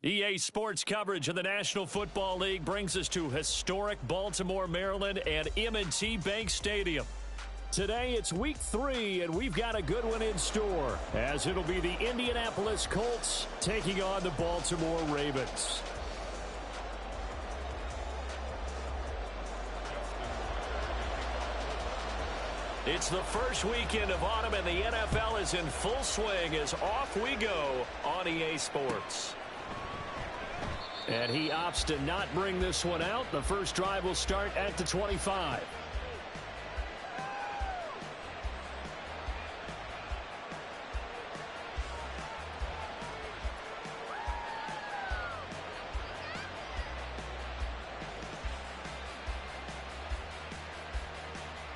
EA Sports coverage of the National Football League brings us to historic Baltimore, Maryland and M&T Bank Stadium. Today it's week 3 and we've got a good one in store as it'll be the Indianapolis Colts taking on the Baltimore Ravens. It's the first weekend of autumn and the NFL is in full swing as off we go on EA Sports. And he opts to not bring this one out. The first drive will start at the 25.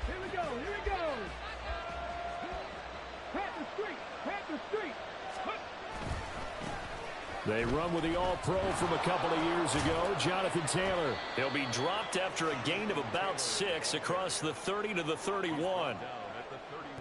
Here we go. Panther Street. They run with the All-Pro from a couple of years ago, Jonathan Taylor. He'll be dropped after a gain of about 6 across the 30 to the 31.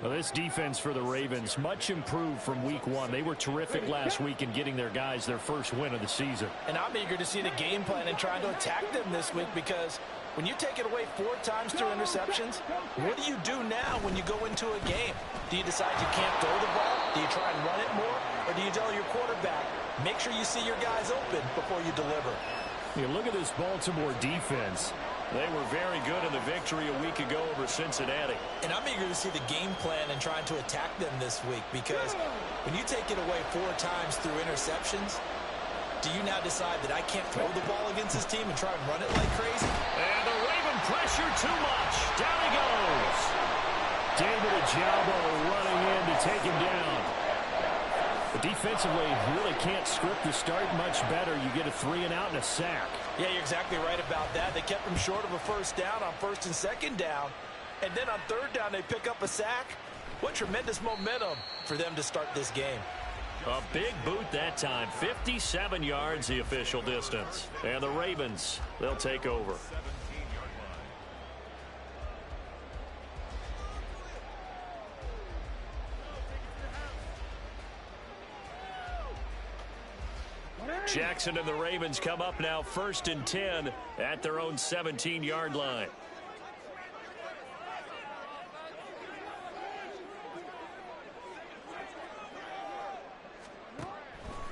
Well, this defense for the Ravens, much improved from week 1. They were terrific last week in getting their guys their first win of the season. And I'm eager to see the game plan and trying to attack them this week because when you take it away 4 times through interceptions, what do you do now when you go into a game? Do you decide you can't throw the ball? Do you try and run it more? Or do you tell your quarterback, make sure you see your guys open before you deliver? You look at this Baltimore defense. They were very good in the victory a week ago over Cincinnati. And I'm eager to see the game plan and trying to attack them this week because when you take it away 4 times through interceptions, do you now decide that I can't throw the ball against this team and try and run it like crazy? And the Raven pressure too much. Down he goes. David Ojabo running in to take him down. But defensively, you really can't script the start much better. You get a 3-and-out and a sack. Yeah, you're exactly right about that. They kept him short of a first down on 1st and 2nd down. And then on 3rd down, they pick up a sack. What tremendous momentum for them to start this game. A big boot that time. 57 yards the official distance. And the Ravens, they'll take over. Jackson and the Ravens come up now 1st and 10 at their own 17-yard line.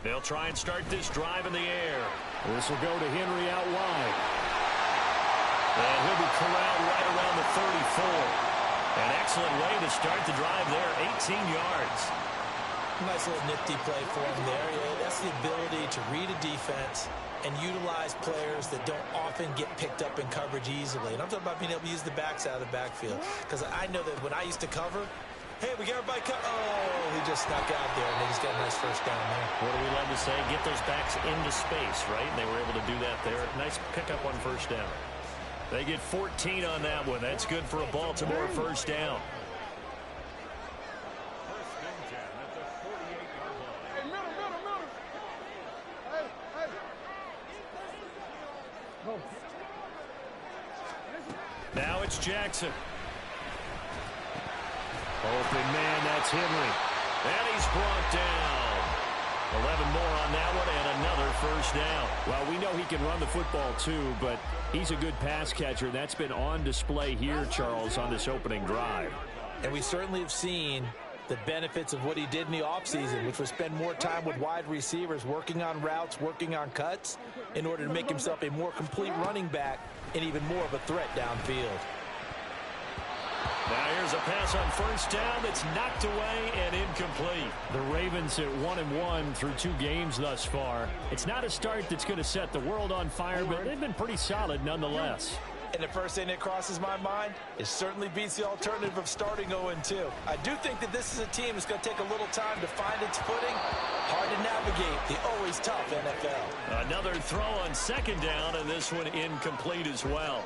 They'll try and start this drive in the air. This will go to Henry out wide. And he'll be corralled right around the 34. An excellent way to start the drive there, 18 yards. Nice little nifty play for him there. Yeah, that's the ability to read a defense and utilize players that don't often get picked up in coverage easily. And I'm talking about being able to use the backs out of the backfield. Because I know that when I used to cover, hey, we got everybody oh, he just snuck out there, and they just got a nice first down there. What do we love to say? Get those backs into space, right? And they were able to do that there. Nice pickup on first down. They get 14 on that one. That's good for a Baltimore first down. Now it's Jackson. Open man, that's Henry. And he's brought down. 11 more on that one and another first down. Well, we know he can run the football too, but he's a good pass catcher. That's been on display here, Charles, on this opening drive. And we certainly have seen the benefits of what he did in the offseason, which was spend more time with wide receivers, working on routes, working on cuts, in order to make himself a more complete running back and even more of a threat downfield. Now here's a pass on first down that's knocked away and incomplete. The Ravens at 1-1 through 2 games thus far. It's not a start that's going to set the world on fire, but they've been pretty solid nonetheless. And the first thing that crosses my mind is certainly beats the alternative of starting 0-2. I do think that this is a team that's going to take a little time to find its footing. Hard to navigate the always tough NFL. Another throw on 2nd down, and this one incomplete as well.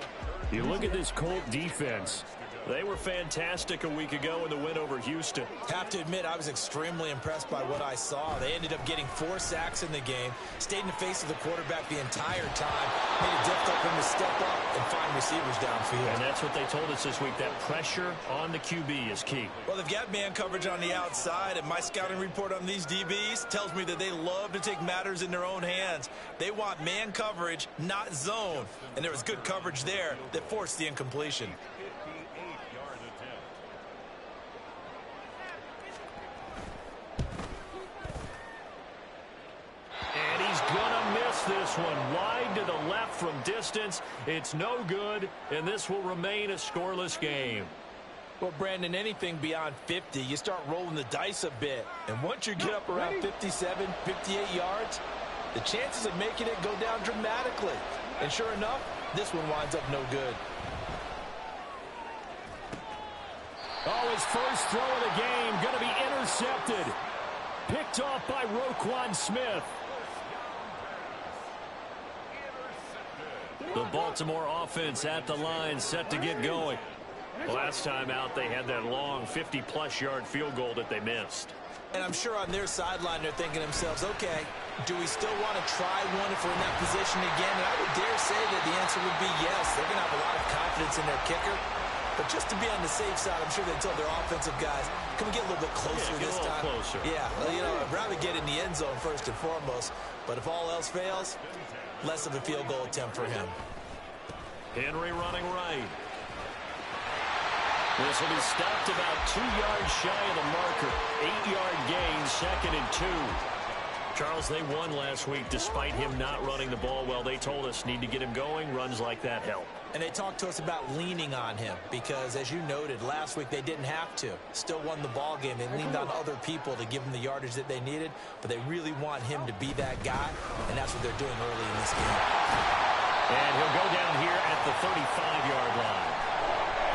You look at this Colt defense. They were fantastic a week ago in the win over Houston. Have to admit, I was extremely impressed by what I saw. They ended up getting 4 sacks in the game, stayed in the face of the quarterback the entire time, made it difficult for him to step up and find receivers downfield. And that's what they told us this week, that pressure on the QB is key. Well, they've got man coverage on the outside, and my scouting report on these DBs tells me that they love to take matters in their own hands. They want man coverage, not zone. And there was good coverage there that forced the incompletion. And he's gonna miss this one. Wide to the left from distance. It's no good, and this will remain a scoreless game. Well, Brandon, anything beyond 50, you start rolling the dice a bit. And once you get up around 57, 58 yards, the chances of making it go down dramatically. And sure enough, this one winds up no good. Oh, his first throw of the game going to be intercepted. Picked off by Roquan Smith. The Baltimore offense at the line, set to get going. Last time out, they had that long 50-plus yard field goal that they missed. And I'm sure on their sideline, they're thinking to themselves, okay, do we still want to try one if we're in that position again? And I would dare say that the answer would be yes. They're going to have a lot of confidence in their kicker. But just to be on the safe side, I'm sure they told their offensive guys, can we get a little bit closer this time? Closer. Yeah, well, you know, I'd rather get in the end zone first and foremost. But if all else fails, less of a field goal attempt for him. Henry running right. This will be stopped about 2 yards shy of the marker. 8-yard gain, 2nd and 2. Charles, they won last week despite him not running the ball well. They told us need to get him going. Runs like that help. And they talked to us about leaning on him because, as you noted, last week they didn't have to. Still won the ball game. They leaned on other people to give them the yardage that they needed, but they really want him to be that guy, and that's what they're doing early in this game. And he'll go down here at the 35-yard line.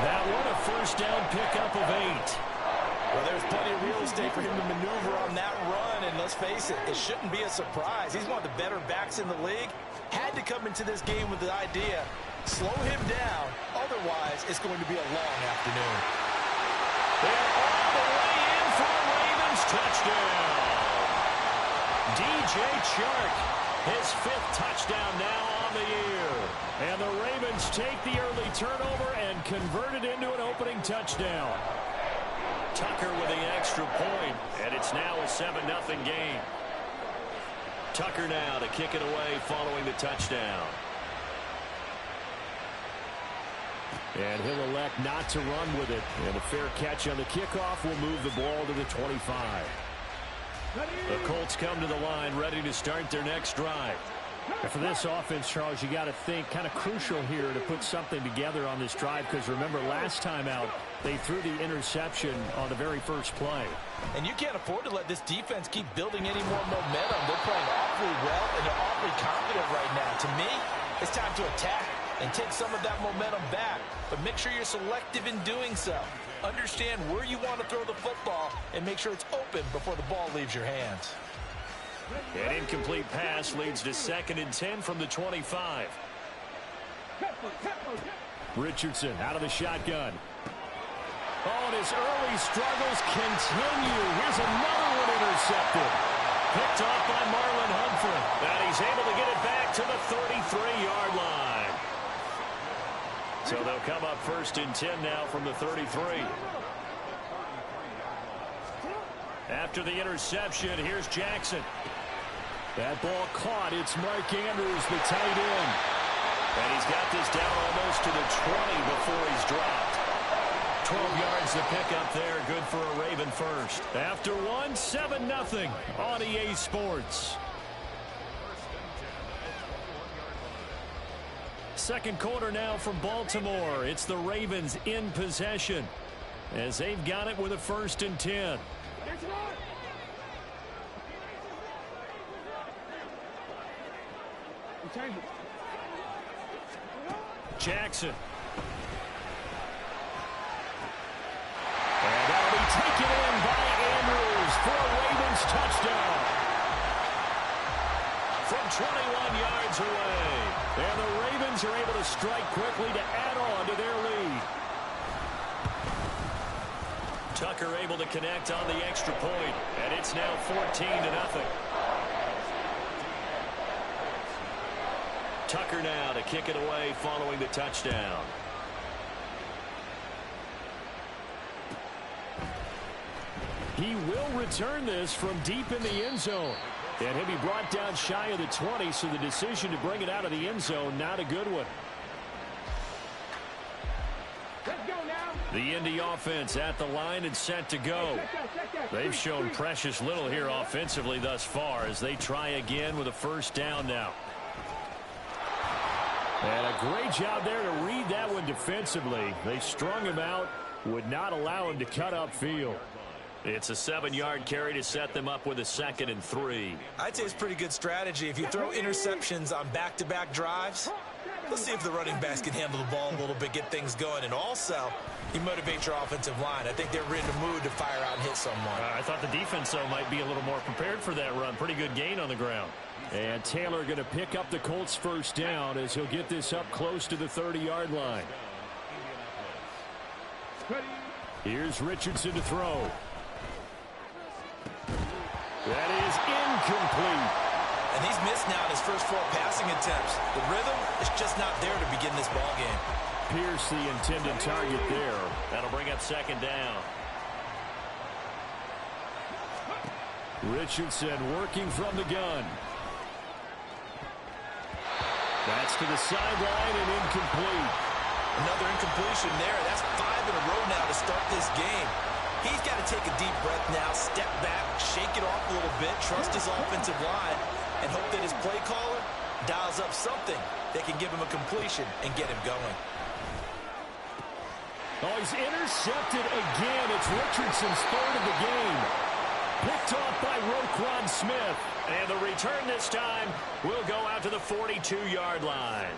That one a first down pickup of 8. Well, there's plenty of real estate for him to maneuver on that run, and let's face it, it shouldn't be a surprise. He's one of the better backs in the league. Had to come into this game with the idea, slow him down, otherwise it's going to be a long afternoon. They're all the way in for a Ravens touchdown. DJ Chark, his 5th touchdown now on the year. And the Ravens take the early turnover and convert it into an opening touchdown. Tucker with the extra point, and it's now a 7-0 game. Tucker now to kick it away following the touchdown. And he'll elect not to run with it. And a fair catch on the kickoff will move the ball to the 25. The Colts come to the line ready to start their next drive. And for this offense, Charles, you got to think kind of crucial here to put something together on this drive, because remember last time out they threw the interception on the very first play. And you can't afford to let this defense keep building any more momentum. They're playing awfully well and they're awfully confident right now. To me, it's time to attack and take some of that momentum back, but make sure you're selective in doing so. Understand where you want to throw the football and make sure it's open before the ball leaves your hands. An incomplete pass leads to 2nd and 10 from the 25. Richardson out of the shotgun. Oh, and his early struggles continue. Here's another one intercepted. Picked off by Marlon Humphrey. And he's able to get it back to the 33-yard line. So they'll come up 1st and 10 now from the 33. After the interception, here's Jackson. That ball caught. It's Mark Andrews, the tight end. And he's got this down almost to the 20 before he's dropped. 12 yards to pick up there. Good for a Raven first. After one, 7-0 on EA Sports. Second quarter now from Baltimore. It's the Ravens in possession as they've got it with a 1st and 10. Jackson. And that'll be taken in by Andrews for a Ravens touchdown. From 21 yards away. And the Ravens are able to strike quickly to add on to their lead. Tucker able to connect on the extra point, and it's now 14-0. Tucker now to kick it away following the touchdown. He will return this from deep in the end zone. And he'll be brought down shy of the 20, so the decision to bring it out of the end zone, not a good one. Let's go now. The Indy offense at the line and set to go. They've shown precious little here offensively thus far as they try again with a first down now. And a great job there to read that one defensively. They strung him out, would not allow him to cut upfield. It's a 7-yard carry to set them up with a 2nd and 3. I'd say it's pretty good strategy. If you throw interceptions on back-to-back drives, let's see if the running backs can handle the ball a little bit, get things going. And also, you motivate your offensive line. I think they're in the mood to fire out and hit someone. I thought the defense, though, might be a little more prepared for that run. Pretty good gain on the ground. And Taylor going to pick up the Colts first down as he'll get this up close to the 30-yard line. Here's Richardson to throw. That is incomplete. And he's missed now in his first 4 passing attempts. The rhythm is just not there to begin this ball game. Pierce the intended target there. That'll bring up 2nd down. Richardson working from the gun. That's to the sideline and incomplete. Another incompletion there. That's 5 in a row now to start this game. He's got to take a deep breath now, step back, shake it off a little bit, trust his offensive line, and hope that his play caller dials up something that can give him a completion and get him going. Oh, he's intercepted again. It's Richardson's 3rd of the game. Picked off by Roquan Smith. And the return this time will go out to the 42-yard line.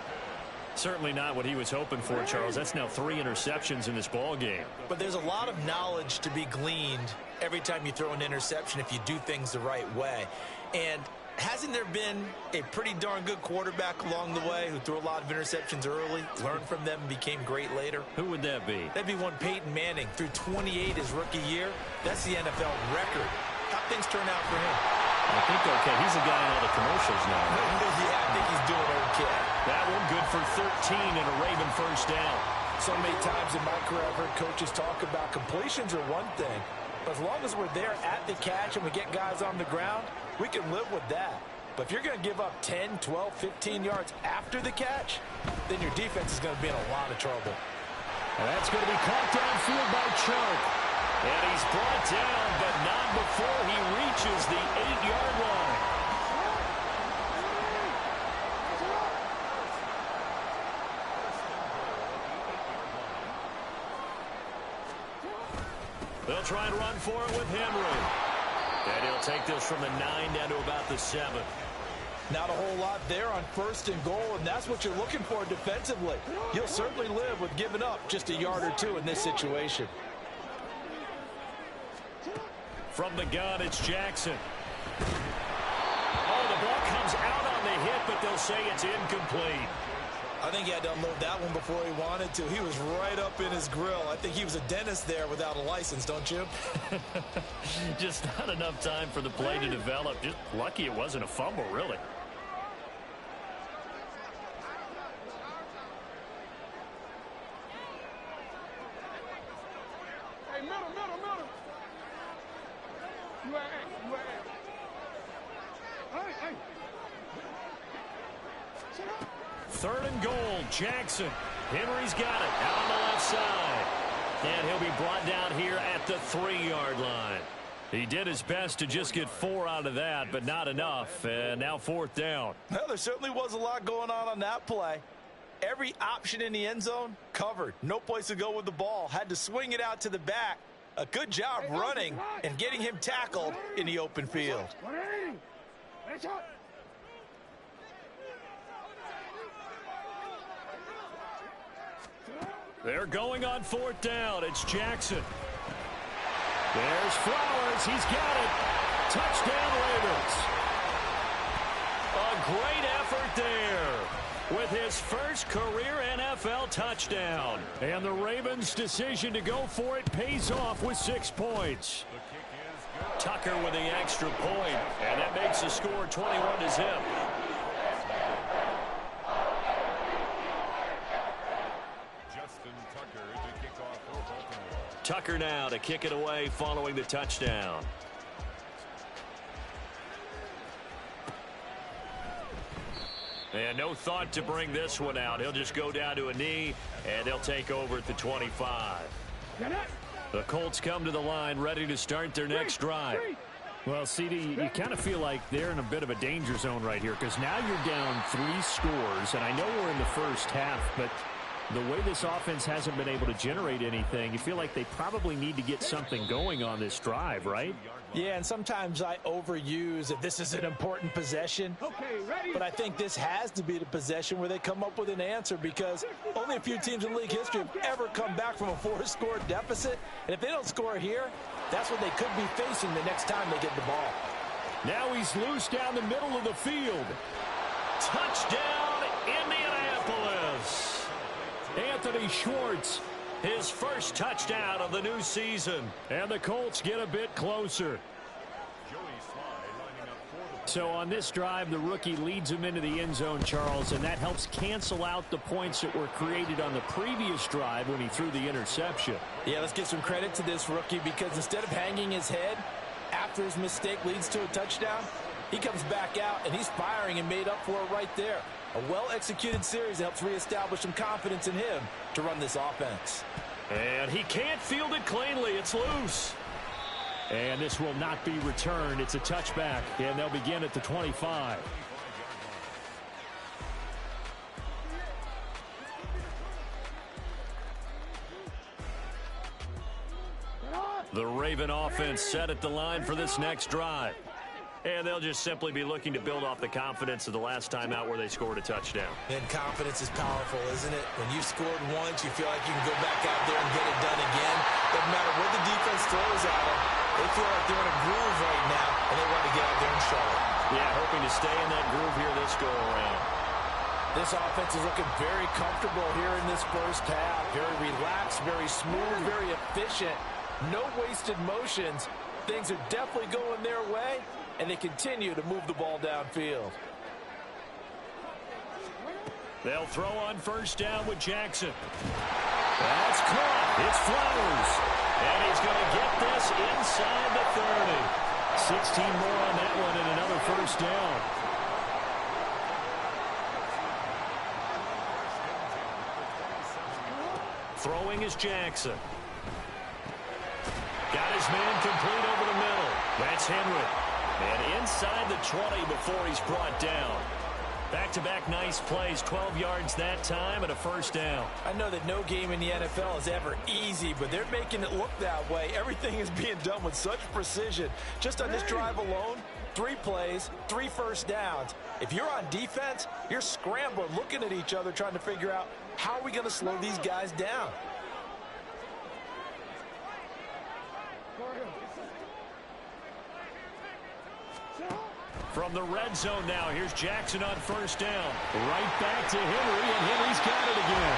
Certainly not what he was hoping for, Charles. That's now 3 interceptions in this ball game. But there's a lot of knowledge to be gleaned every time you throw an interception if you do things the right way. And hasn't there been a pretty darn good quarterback along the way who threw a lot of interceptions early, learned from them, and became great later? Who would that be? That'd be one Peyton Manning. Threw 28 his rookie year. That's the NFL record. How'd things turn out for him? I think okay. He's a guy in all the commercials now. Yeah, I think he's doing okay. That one good for 13 and a Raven first down. So many times in my career I've heard coaches talk about completions are one thing, but as long as we're there at the catch and we get guys on the ground, we can live with that. But if you're going to give up 10, 12, 15 yards after the catch, then your defense is going to be in a lot of trouble. And that's going to be caught downfield by Chark. And he's brought down, but not before he reaches the 8-yard line. They'll try and run for it with Henry. And he'll take this from the 9 down to about the 7. Not a whole lot there on 1st and goal, and that's what you're looking for defensively. You'll certainly live with giving up just a yard or 2 in this situation. From the gun, it's Jackson. Oh, the ball comes out on the hit, but they'll say it's incomplete. I think he had to unload that one before he wanted to. He was right up in his grill. I think he was a dentist there without a license, don't you? Just not enough time for the play to develop. Just lucky it wasn't a fumble, really. Hey, middle. You at. Hey. 3rd and goal, Jackson. Henry's got it out on the left side. And he'll be brought down here at the 3-yard line. He did his best to just get 4 out of that, but not enough. And now 4th down. Well, there certainly was a lot going on that play. Every option in the end zone covered. No place to go with the ball. Had to swing it out to the back. A good job running and getting him tackled in the open field. They're going on 4th down. It's Jackson. There's Flowers. He's got it. Touchdown, Ravens. A great effort there. with his first career NFL touchdown. And the Ravens' decision to go for it pays off with 6 points. Tucker with the extra point, and that makes the score 21-0. Tucker now to kick it away following the touchdown. And no thought to bring this one out. He'll just go down to a knee, and they'll take over at the 25. The Colts come to the line ready to start their next drive. Well, CD, you kind of feel like they're in a bit of a danger zone right here because now you're down 3 scores, and I know we're in the first half, but the way this offense hasn't been able to generate anything, you feel like they probably need to get something going on this drive, right? Yeah, and sometimes I overuse that this is an important possession. But I think this has to be the possession where they come up with an answer because only a few teams in league history have ever come back from a 4-score deficit. And if they don't score here, that's what they could be facing the next time they get the ball. Now he's loose down the middle of the field. Touchdown, Indianapolis. Anthony Schwartz, his first touchdown of the new season. And the Colts get a bit closer. So on this drive, the rookie leads him into the end zone, Charles, and that helps cancel out the points that were created on the previous drive when he threw the interception. Yeah, let's give some credit to this rookie because instead of hanging his head after his mistake leads to a touchdown, he comes back out and he's firing and made up for it right there. A well-executed series that helps reestablish some confidence in him to run this offense. And he can't field it cleanly. It's loose. And this will not be returned. It's a touchback, and they'll begin at the 25. The Raven offense set at the line for this next drive. And they'll just simply be looking to build off the confidence of the last time out where they scored a touchdown. And confidence is powerful, isn't it? When you've scored once, you feel like you can go back out there and get it done again. Doesn't matter what the defense throws at them. They feel like they're in a groove right now, and they want to get out there and show it. Yeah, hoping to stay in that groove here this go-around. This offense is looking very comfortable here in this first half. Very relaxed, very smooth, very efficient. No wasted motions. Things are definitely going their way. And they continue to move the ball downfield. They'll throw on first down with Jackson. That's caught. It's Flowers. And he's going to get this inside the 30. 16 more on that one and another first down. Throwing is Jackson. Got his man complete over the middle. That's Henry. And inside the 20 before he's brought down. Back-to-back nice plays, 12 yards that time and a first down. I know that no game in the NFL is ever easy, but they're making it look that way. Everything is being done with such precision. Just on this drive alone, 3 plays, 3 first downs. If you're on defense, you're scrambling, looking at each other, trying to figure out how are we going to slow these guys down. From the red zone now, here's Jackson on first down. Right back to Henry, and Henry's got it again.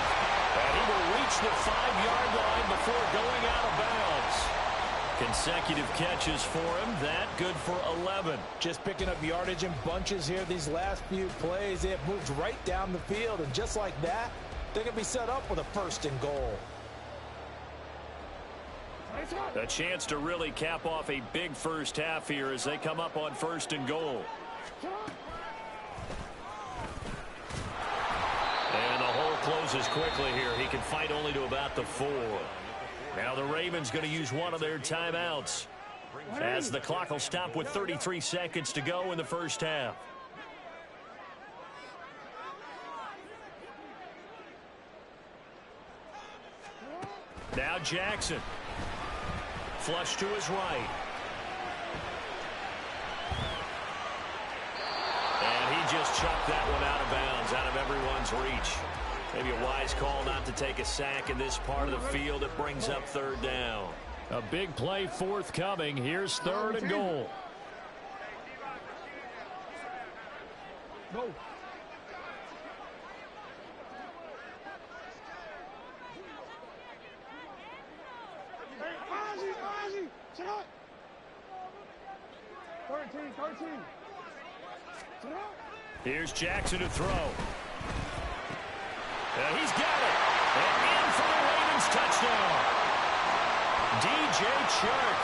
And he will reach the 5-yard line before going out of bounds. Consecutive catches for him. That good for 11. Just picking up yardage in bunches here these last few plays. They have moved right down the field, and just like that, they're going to be set up with a first and goal. A chance to really cap off a big first half here as they come up on first and goal. And the hole closes quickly here. He can fight only to about the 4. Now the Ravens going to use one of their timeouts as the clock will stop with 33 seconds to go in the first half. Now Jackson. Flush to his right. And he just chucked that one out of bounds, out of everyone's reach. Maybe a wise call not to take a sack in this part of the field. It brings up third down. A big play forthcoming. Here's third and goal. 13. Here's Jackson to throw. He's got it. And in for the Ravens touchdown. DJ Chark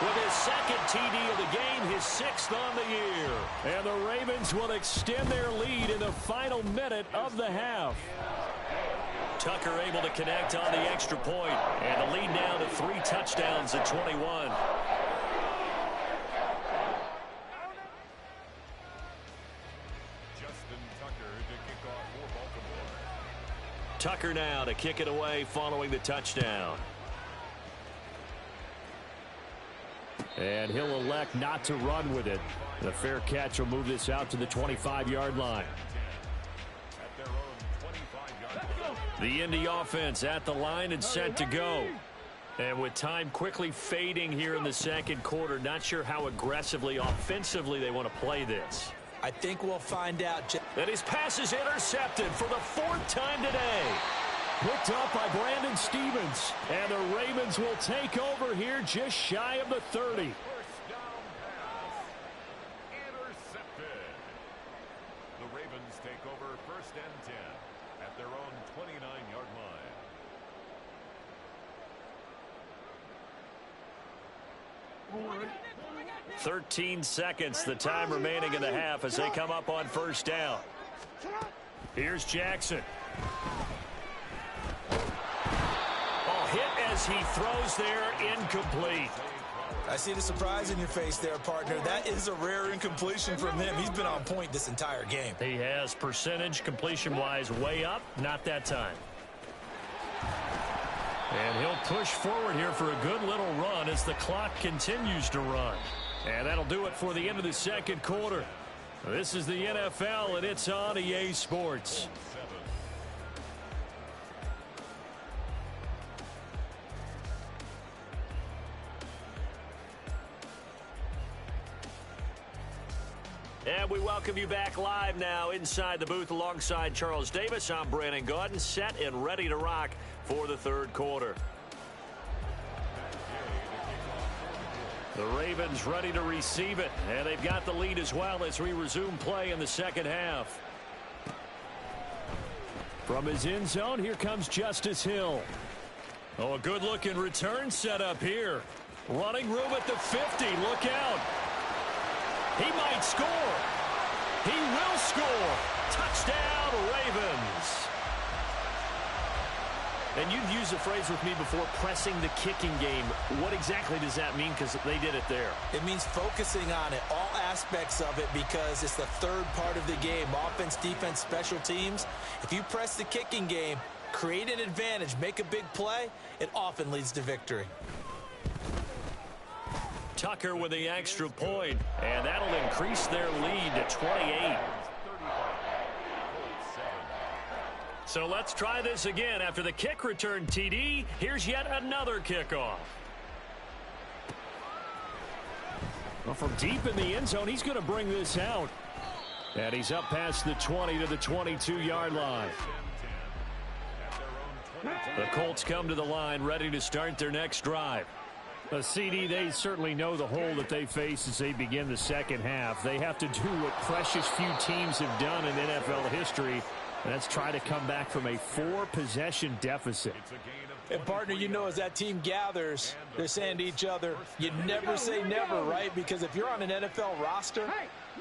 with his second TD of the game, his 6th on the year. And the Ravens will extend their lead in the final minute of the half. Tucker able to connect on the extra point, and the lead now to 3 touchdowns at 21. Tucker now to kick it away following the touchdown. And he'll elect not to run with it. The fair catch will move this out to the 25-yard line. The Indy offense at the line and set to go. And with time quickly fading here in the second quarter, not sure how aggressively, offensively they want to play this. I think we'll find out. And his pass is intercepted for the 4th time today. Picked up by Brandon Stephens. And the Ravens will take over here just shy of the 30. First down pass. Intercepted. The Ravens take over 1st and 10 at their own 29-yard line. 13 seconds, the time remaining in the half as they come up on 1st down. Here's Jackson. Hit as he throws there, incomplete. I see the surprise in your face there, partner. That is a rare incompletion from him. He's been on point this entire game. He has percentage completion-wise way up, not that time. And he'll push forward here for a good little run as the clock continues to run. And that'll do it for the end of the second quarter. This is the NFL, and it's on EA Sports. And we welcome you back live now inside the booth alongside Charles Davis. I'm Brandon Gaudin, set and ready to rock for the third quarter. The Ravens ready to receive it, and they've got the lead as well as we resume play in the second half. From his end zone, here comes Justice Hill. Oh, a good-looking return set up here. Running room at the 50. Look out. He might score. He will score. Touchdown, Ravens. And you've used the phrase with me before, pressing the kicking game. What exactly does that mean? Because they did it there. It means focusing on it, all aspects of it, because it's the third part of the game. Offense, defense, special teams. If you press the kicking game, create an advantage, make a big play, it often leads to victory. Tucker with the extra point, and that'll increase their lead to 28. So let's try this again. After the kick return TD, here's yet another kickoff. Well, from deep in the end zone, he's going to bring this out. And he's up past the 20 to the 22-yard line. The Colts come to the line ready to start their next drive. A CD, they certainly know the hole that they face as they begin the second half. They have to do what precious few teams have done in NFL history, and that's try to come back from a 4-possession deficit. And, partner, you know, as that team gathers, they're saying to each other, you never say never, right? Because if you're on an NFL roster,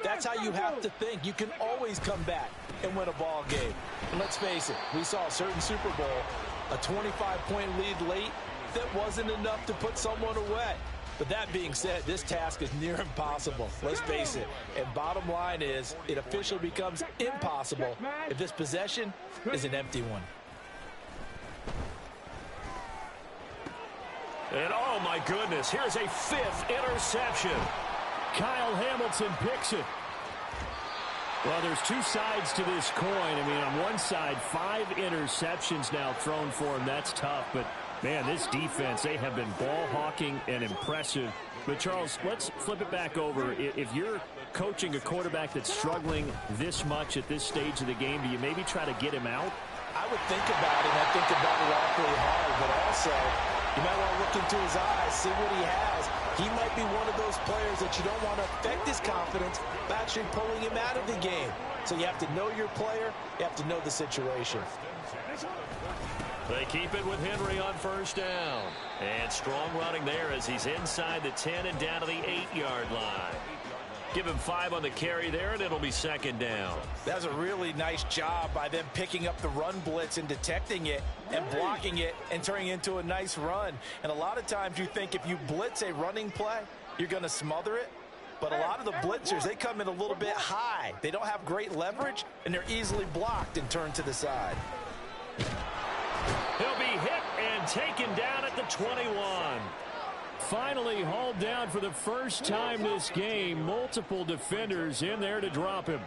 that's how you have to think. You can always come back and win a ball game. And let's face it, we saw a certain Super Bowl, a 25-point lead late, that wasn't enough to put someone away. But that being said, this task is near impossible. Let's face it. And bottom line is, it officially becomes impossible if this possession is an empty one. And oh my goodness, here's a 5th interception. Kyle Hamilton picks it. Well, there's two sides to this coin. I mean, on one side, 5 interceptions now thrown for him. That's tough, but man, this defense, they have been ball hawking and impressive. But, Charles, let's flip it back over. If you're coaching a quarterback that's struggling this much at this stage of the game, do you maybe try to get him out? I would think about it, and I think about it awfully hard, but also you might want to look into his eyes, see what he has. He might be one of those players that you don't want to affect his confidence by actually pulling him out of the game. So you have to know your player. You have to know the situation. They keep it with Henry on first down. And strong running there as he's inside the 10 and down to the 8-yard line. Give him 5 on the carry there, and it'll be second down. That was a really nice job by them picking up the run blitz and detecting it and blocking it and turning it into a nice run. And a lot of times you think if you blitz a running play, you're going to smother it. But a lot of the blitzers, they come in a little bit high. They don't have great leverage, and they're easily blocked and turned to the side. He'll be hit and taken down at the 21. Finally hauled down for the first time this game. Multiple defenders in there to drop him.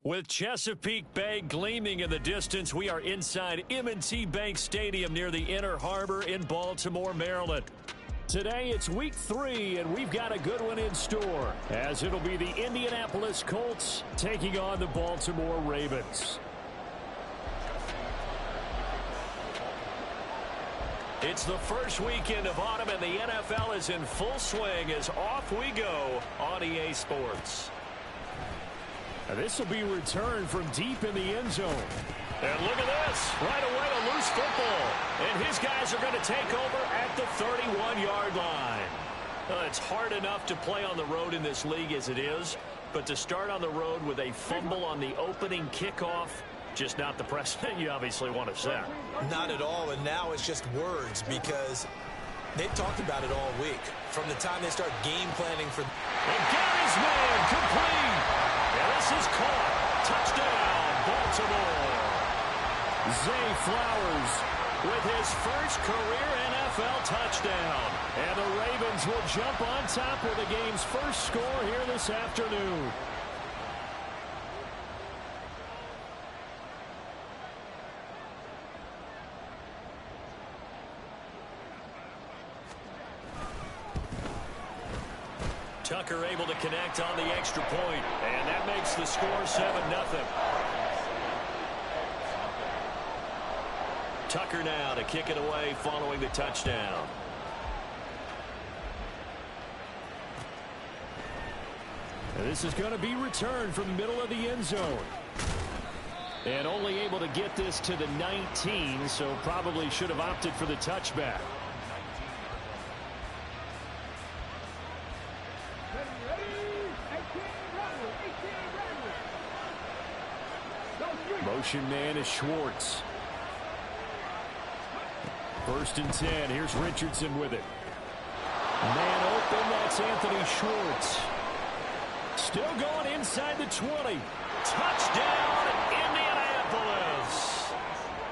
With Chesapeake Bay gleaming in the distance, we are inside M&T Bank Stadium near the Inner Harbor in Baltimore, Maryland. Today, it's week 3, and we've got a good one in store, as it'll be the Indianapolis Colts taking on the Baltimore Ravens. It's the first weekend of autumn, and the NFL is in full swing as off we go on EA Sports. Now this will be returned from deep in the end zone. And look at this. Right away, a loose football. And his guys are going to take over at the 31-yard line. It's hard enough to play on the road in this league as it is, but to start on the road with a fumble on the opening kickoff, just not the precedent you obviously want to set. Not at all, and now it's just words because they've talked about it all week. From the time they start game planning for... And Gary's man complete. And this is caught. Touchdown, Baltimore. Zay Flowers with his first career NFL touchdown. And the Ravens will jump on top with the game's first score here this afternoon. Tucker able to connect on the extra point, and that makes the score 7-0. Tucker now to kick it away following the touchdown. And this is going to be returned from the middle of the end zone. And only able to get this to the 19, so probably should have opted for the touchback. Motion man is Schwartz. 1st and 10. Here's Richardson with it. Man open. That's Anthony Schwartz. Still going inside the 20. Touchdown, Indianapolis.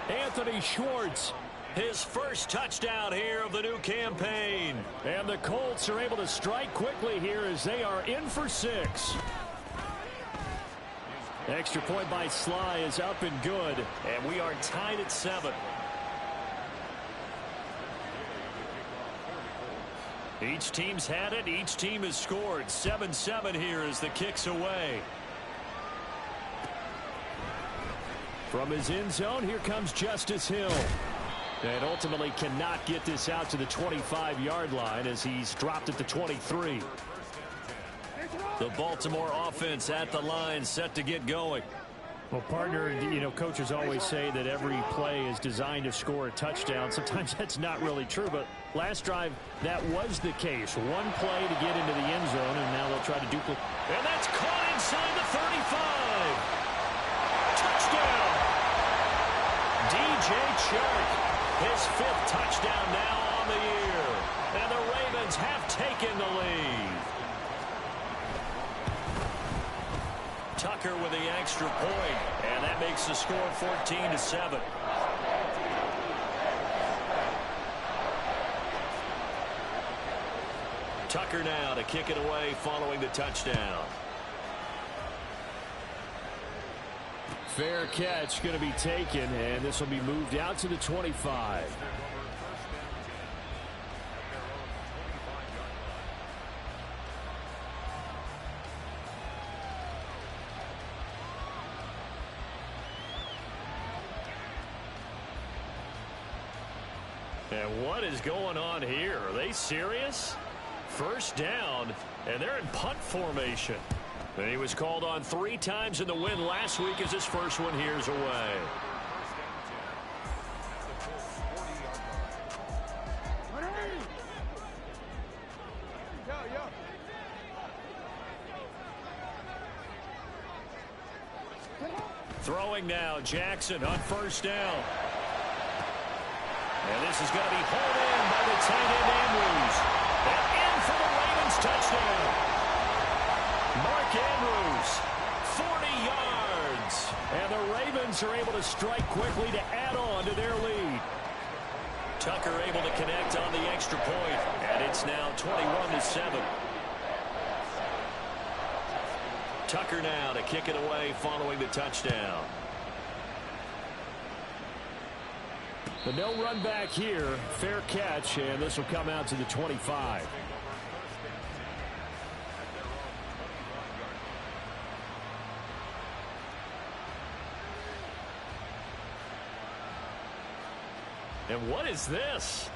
Anthony Schwartz, his first touchdown here of the new campaign. And the Colts are able to strike quickly here as they are in for 6. Extra point by Sly is up and good, and we are tied at 7. Each team's had it. Each team has scored. 7-7 here as the kick's away. From his end zone, here comes Justice Hill. And ultimately cannot get this out to the 25-yard line as he's dropped at the 23. The Baltimore offense at the line, set to get going. Well, partner, you know, coaches always say that every play is designed to score a touchdown. Sometimes that's not really true, but last drive, that was the case. One play to get into the end zone, and now they'll try to duplicate. And that's caught inside the 35. Touchdown. DJ Chark, his 5th touchdown now on the year. And the Ravens have taken the lead. Tucker with the extra point, and that makes the score 14-7. Tucker now to kick it away following the touchdown. Fair catch going to be taken, and this will be moved out to the 25. And what is going on here? Are they serious? First down, and they're in punt formation. And he was called on 3 times in the win last week as his first one here's away. Throwing now, Jackson on first down. And this is going to be hauled in by the tight end Andrews. And in for the Ravens touchdown. Mark Andrews, 40 yards. And the Ravens are able to strike quickly to add on to their lead. Tucker able to connect on the extra point. And it's now 21-7. Tucker now to kick it away following the touchdown. The no run back here. Fair catch, and this will come out to the 25. And what is this?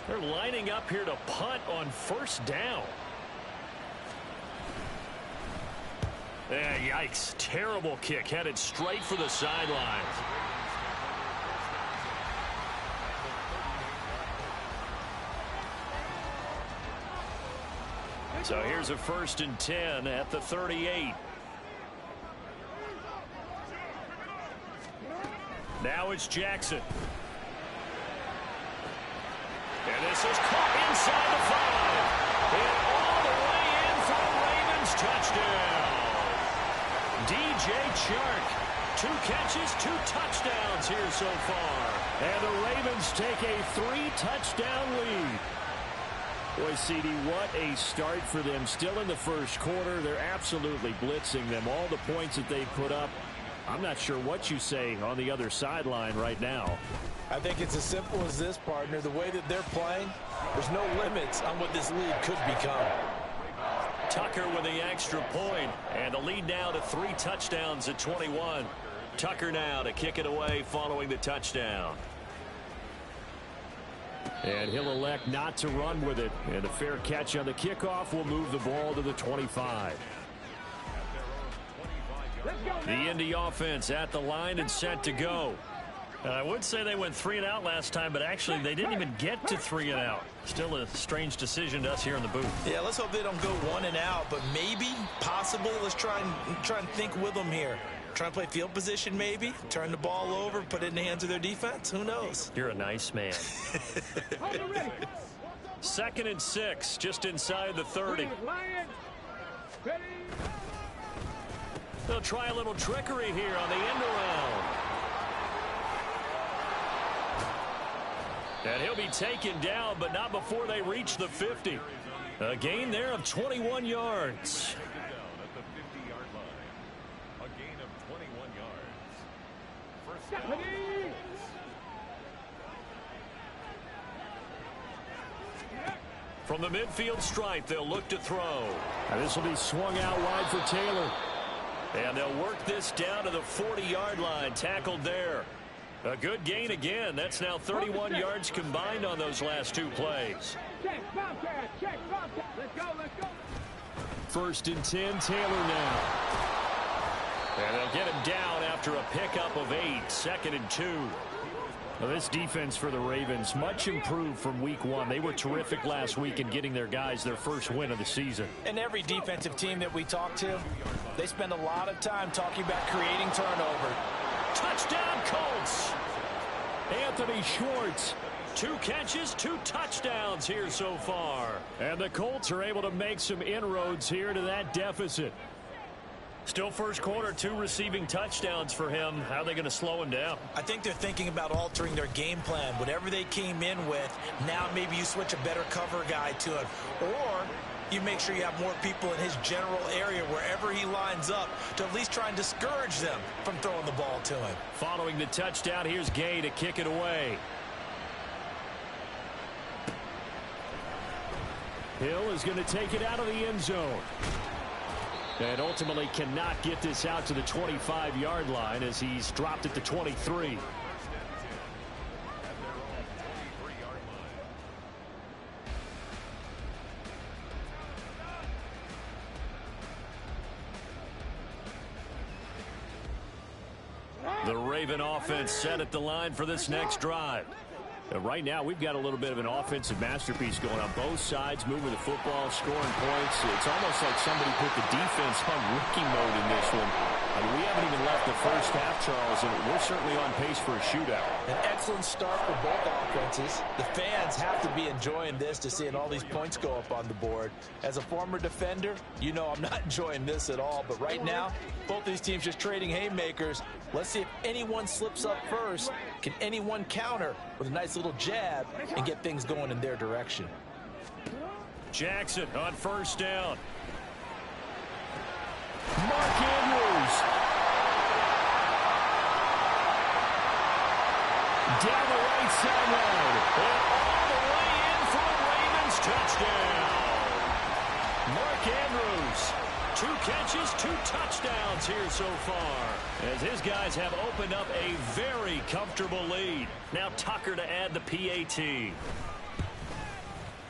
They're lining up here to punt on first down. Yikes. Terrible kick. Headed straight for the sidelines. So here's a 1st and 10 at the 38. Now it's Jackson. And this is caught inside the 5. And all the way in for a Ravens touchdown. DJ Chark. 2 catches, 2 touchdowns here so far. And the Ravens take a 3-touchdown lead. Boy, CD, what a start for them. Still in the first quarter. They're absolutely blitzing them. All the points that they put up, I'm not sure what you say on the other sideline right now. I think it's as simple as this, partner. The way that they're playing, there's no limits on what this lead could become. Tucker with the extra point, and the lead now to 3 touchdowns at 21. Tucker now to kick it away following the touchdown. And he'll elect not to run with it. And a fair catch on the kickoff will move the ball to the 25. The Indy offense at the line and set to go. I would say they went 3 and out last time, but actually they didn't even get to 3 and out. Still a strange decision to us here in the booth. Yeah, let's hope they don't go 1 and out, but maybe, possible. Let's try and think with them here. Try and play field position maybe, turn the ball over, put it in the hands of their defense. Who knows? You're a nice man. 2nd and 6, just inside the 30. They'll try a little trickery here on the end around. And he'll be taken down, but not before they reach the 50. A gain there of 21 yards. From the midfield stripe, they'll look to throw. And this will be swung out wide for Taylor. And they'll work this down to the 40-yard line, tackled there. A good gain again. That's now 31 yards combined on those last 2 plays. Check, Bobcat, check, Bobcat. Let's go, let's go. 1st and 10, Taylor now. And they'll get him down after a pickup of 8, 2nd and 2. Well, this defense for the Ravens, much improved from week 1. They were terrific last week in getting their guys their first win of the season. And every defensive team that we talk to, they spend a lot of time talking about creating turnover. Touchdown, Colts. Anthony Schwartz. 2 catches, 2 touchdowns here so far. And the Colts are able to make some inroads here to that deficit. Still first quarter, 2 receiving touchdowns for him. How are they going to slow him down? I think they're thinking about altering their game plan. Whatever they came in with, now maybe you switch a better cover guy to him. Or you make sure you have more people in his general area wherever he lines up to at least try and discourage them from throwing the ball to him. Following the touchdown, here's Gay to kick it away. Hill is going to take it out of the end zone. And ultimately cannot get this out to the 25-yard line as he's dropped at the 23. The Raven offense set at the line for this next drive. Right now, we've got a little bit of an offensive masterpiece going on both sides, moving the football, scoring points. It's almost like somebody put the defense on rookie mode in this one. I mean, we haven't even left the first half, Charles, and we're certainly on pace for a shootout. An excellent start for both offenses. The fans have to be enjoying this to seeing all these points go up on the board. As a former defender, you know I'm not enjoying this at all. But right now, both these teams just trading haymakers. Let's see if anyone slips up first. Can anyone counter with a nice little jab and get things going in their direction? Mark Andrews. Down the right sideline. And all the way in for a Ravens touchdown. Mark Andrews. 2 catches, 2 touchdowns here so far, as his guys have opened up a very comfortable lead. Now Tucker to add the PAT.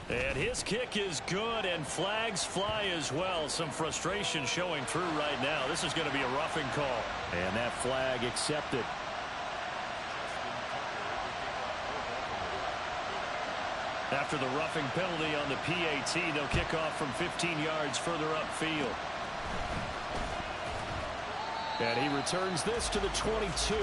And his kick is good, and flags fly as well. Some frustration showing through right now. This is going to be a roughing call. And that flag accepted. After the roughing penalty on the PAT, they'll kick off from 15 yards further upfield. And he returns this to the 22.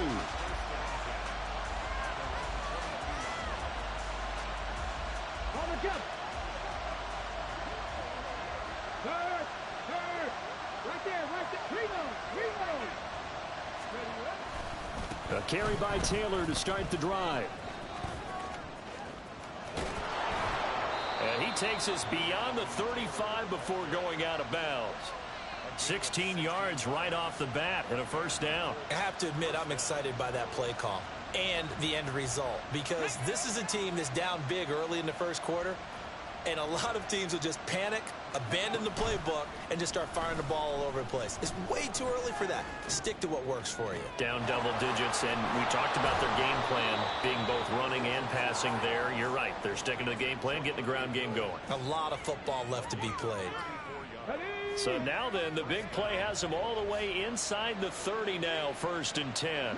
A carry by Taylor to start the drive. And he takes us beyond the 35 before going out of bounds. 16 yards right off the bat and a first down. I have to admit, I'm excited by that play call and the end result, because this is a team that's down big early in the first quarter, and a lot of teams will just panic, abandon the playbook, and just start firing the ball all over the place. It's way too early for that. Stick to what works for you. Down double digits, and we talked about their game plan being both running and passing there. You're right. They're sticking to the game plan, getting the ground game going. A lot of football left to be played. So now then, the big play has them all the way inside the 30 now, 1st and 10.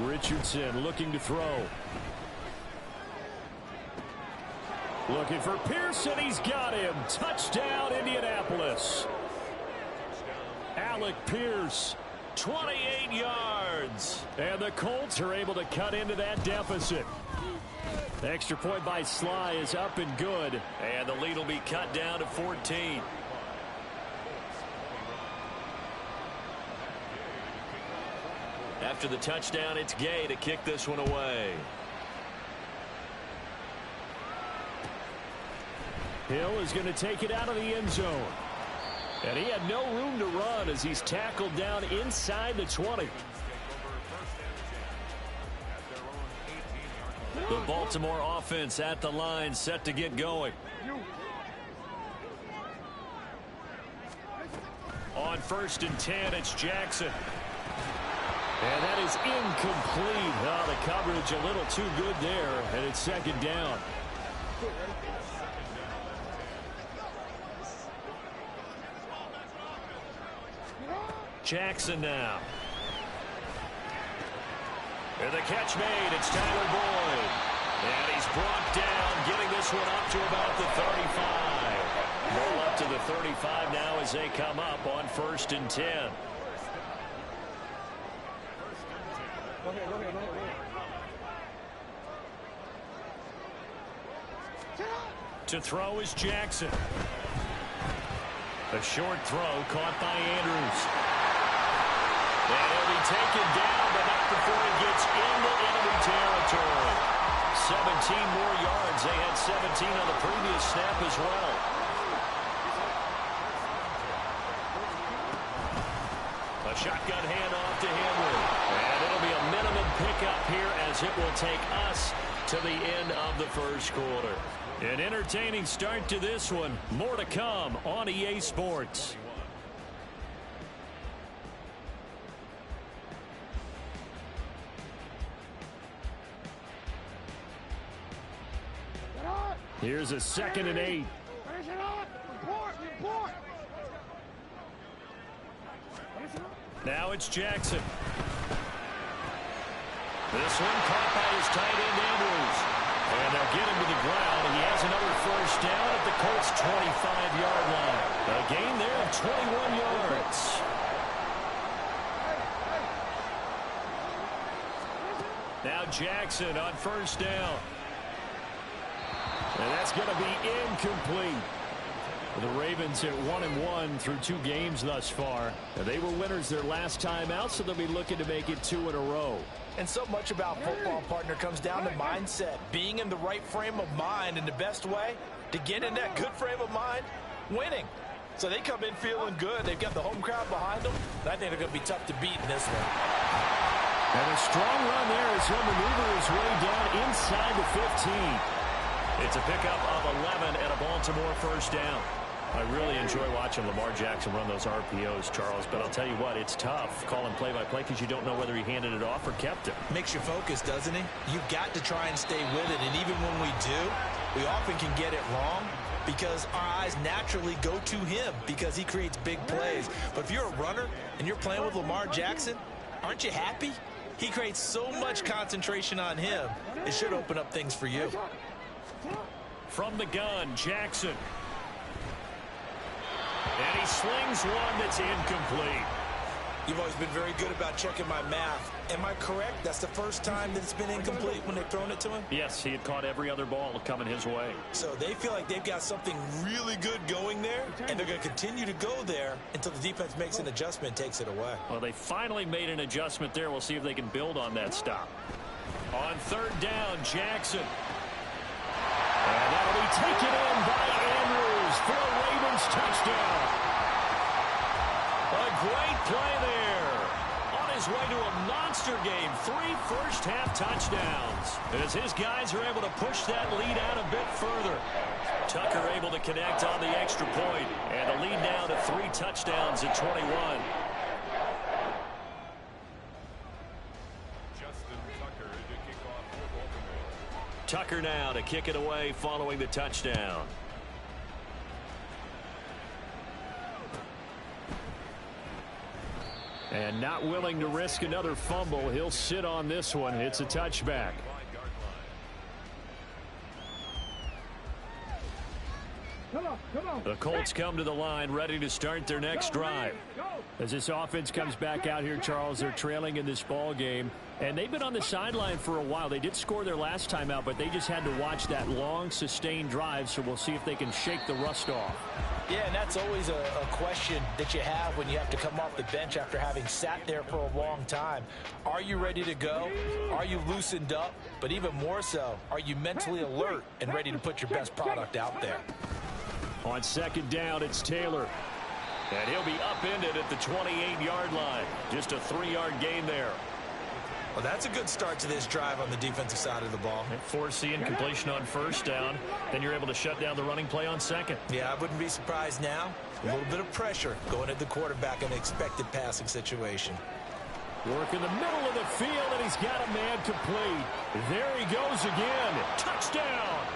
Richardson looking to throw. Looking for Pearson. He's got him. Touchdown, Indianapolis. Alec Pierce, 28 yards. And the Colts are able to cut into that deficit. The extra point by Sly is up and good. And the lead will be cut down to 14. After the touchdown, it's Gay to kick this one away. Hill is going to take it out of the end zone. And he had no room to run as he's tackled down inside the 20. The Baltimore offense at the line, set to get going. On 1st and 10, it's Jackson. And that is incomplete. Oh, the coverage a little too good there, and it's 2nd down. Jackson now. And the catch made. It's Tyler Boyd. And he's brought down, getting this one up to about the 35. Ball up to the 35 now as they come up on 1st and 10. To throw is Jackson. A short throw caught by Andrews. And he'll be taken down, but not before he gets into enemy territory. 17 more yards. They had 17 on the previous snap as well. A shotgun handoff to Henry. And it'll be a minimum pickup here as it will take us to the end of the first quarter. An entertaining start to this one. More to come on EA Sports. Here's a 2nd and 8. Now it's Jackson. This one caught by his tight end Andrews. And they'll get him to the ground. He has another first down at the Colts' 25-yard line. A gain there of 21 yards. Now Jackson on 1st down. And that's going to be incomplete. The Ravens at 1-1 through 2 games thus far. They were winners their last time out, so they'll be looking to make it 2 in a row. And so much about football, partner, comes down to mindset. Being in the right frame of mind, and the best way to get in that good frame of mind, winning. So they come in feeling good. They've got the home crowd behind them. And I think they're going to be tough to beat in this one. And a strong run there as he'll maneuver his way down inside the 15. It's a pickup of 11 and a Baltimore first down. I really enjoy watching Lamar Jackson run those RPOs, Charles, but I'll tell you what, it's tough calling play-by-play because you don't know whether he handed it off or kept it. Makes you focus, doesn't he? You've got to try and stay with it, and even when we do, we often can get it wrong because our eyes naturally go to him because he creates big plays. But if you're a runner and you're playing with Lamar Jackson, aren't you happy? He creates so much concentration on him, it should open up things for you. From the gun, Jackson. And he slings one that's incomplete. You've always been very good about checking my math. Am I correct? That's the first time that it's been incomplete when they've thrown it to him? Yes, he had caught every other ball coming his way. So they feel like they've got something really good going there, and they're going to continue to go there until the defense makes an adjustment and takes it away. Well, they finally made an adjustment there. We'll see if they can build on that stop. On third down, Jackson. And that'll be taken in by Andrews for a Ravens touchdown. A great play there. On his way to a monster game, 3 first-half touchdowns. As his guys are able to push that lead out a bit further. Tucker able to connect on the extra point, and the lead now to 3 touchdowns at 21. Tucker now to kick it away following the touchdown. And not willing to risk another fumble. He'll sit on this one. It's a touchback. The Colts come to the line ready to start their next drive. As this offense comes back out here, Charles, they're trailing in this ball game. And they've been on the sideline for a while. They did score their last time out, but they just had to watch that long, sustained drive. So we'll see if they can shake the rust off. Yeah, and that's always a question that you have when you have to come off the bench after having sat there for a long time. Are you ready to go? Are you loosened up? But even more so, are you mentally alert and ready to put your best product out there? On second down, it's Taylor. And he'll be upended at the 28-yard line. Just a 3-yard gain there. Well, that's a good start to this drive on the defensive side of the ball. Force the incompletion on first down. Then you're able to shut down the running play on second. Yeah, I wouldn't be surprised now. A little bit of pressure going at the quarterback in an expected passing situation. Work in the middle of the field, and he's got a man complete. There he goes again. Touchdown!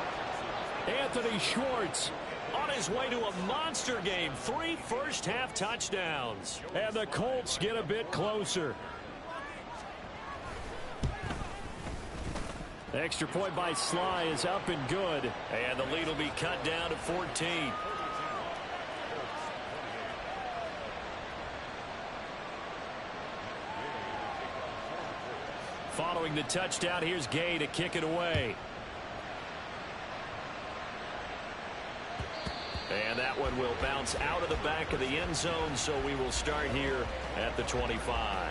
Anthony Schwartz. On his way to a monster game. 3 first-half touchdowns. And the Colts get a bit closer. The extra point by Sly is up and good. And the lead will be cut down to 14. Following the touchdown, here's Gay to kick it away. And that one will bounce out of the back of the end zone, so we will start here at the 25.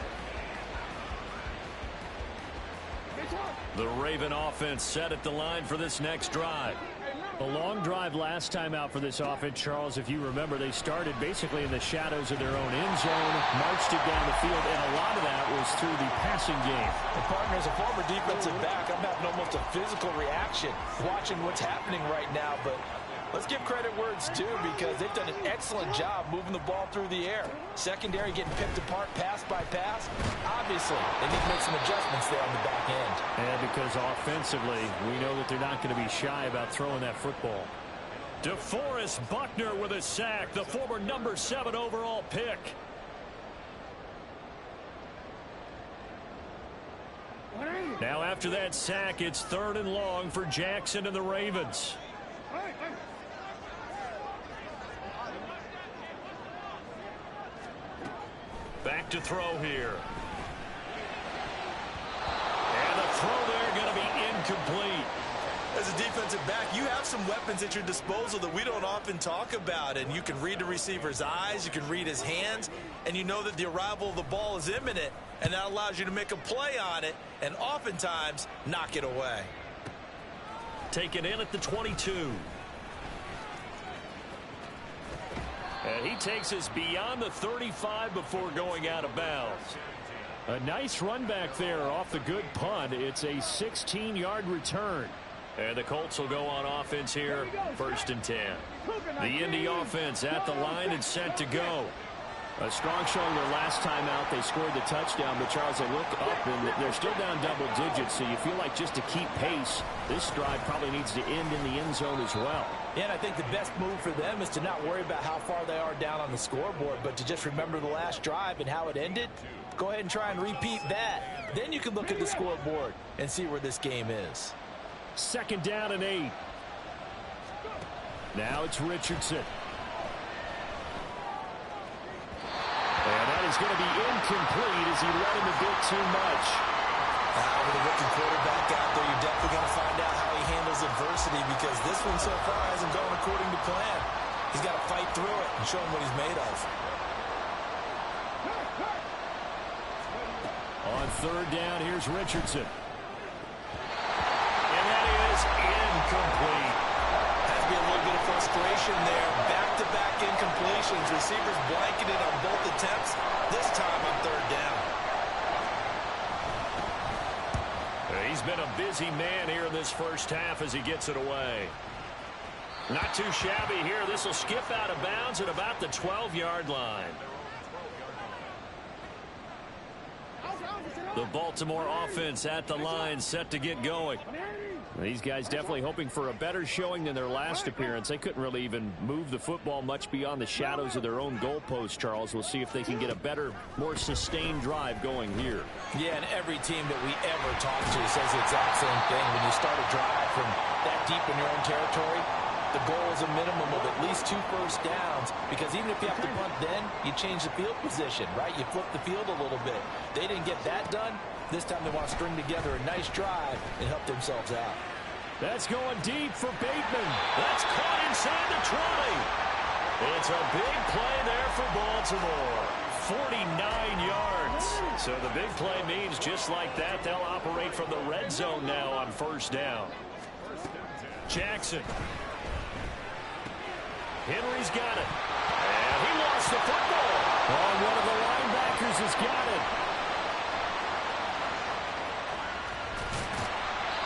The Raven offense set at the line for this next drive. A long drive last time out for this offense, Charles. If you remember, they started basically in the shadows of their own end zone, marched it down the field, and a lot of that was through the passing game. And partner, as a former defensive back, I'm having almost a physical reaction watching what's happening right now, but let's give credit where it's due because they've done an excellent job moving the ball through the air. Secondary getting picked apart pass by pass. Obviously, they need to make some adjustments there on the back end. And because offensively, we know that they're not going to be shy about throwing that football. DeForest Buckner with a sack, the former number 7 overall pick. Now after that sack, it's 3rd and long for Jackson and the Ravens. Back to throw here. And the throw there going to be incomplete. As a defensive back, you have some weapons at your disposal that we don't often talk about. And you can read the receiver's eyes, you can read his hands, and you know that the arrival of the ball is imminent. And that allows you to make a play on it and oftentimes knock it away. Taken in at the 22. And he takes us beyond the 35 before going out of bounds. A nice run back there off the good punt. It's a 16-yard return. And the Colts will go on offense here, 1st and 10. The Indy offense at the line and set to go. A strong showing their last time out. They scored the touchdown, but Charles, they look up and they're still down double digits, so you feel like just to keep pace, this drive probably needs to end in the end zone as well. Yeah, and I think the best move for them is to not worry about how far they are down on the scoreboard, but to just remember the last drive and how it ended. Go ahead and try and repeat that. Then you can look at the scoreboard and see where this game is. 2nd down and 8. Now it's Richardson. And that is going to be incomplete as he let him a bit too much. With a rookie quarterback out there, you're definitely going to find out how he handles adversity, because this one so far hasn't gone according to plan. He's got to fight through it and show him what he's made of. On 3rd down, here's Richardson. And that is incomplete. Has to be a little bit of frustration there. Back-to-back incompletions. Receivers blanketed on both attempts. This time on 3rd down. He's been a busy man here in this first half as he gets it away. Not too shabby here. This will skip out of bounds at about the 12-yard line. The Baltimore offense at the line, set to get going. These guys definitely hoping for a better showing than their last appearance. They couldn't really even move the football much beyond the shadows of their own goalpost, Charles. We'll see if they can get a better, more sustained drive going here. Yeah, and every team that we ever talk to says the exact same thing. When you start a drive from that deep in your own territory, the goal is a minimum of at least 2 first downs, because even if you have to punt then, you change the field position, right? You flip the field a little bit. They didn't get that done. This time they want to string together a nice drive and help themselves out. That's going deep for Bateman. That's caught inside the 20. It's a big play there for Baltimore. 49 yards. So the big play means just like that, they'll operate from the red zone now on 1st down. Jackson. Henry's got it. And he lost the football. Oh, one of the linebackers has got it.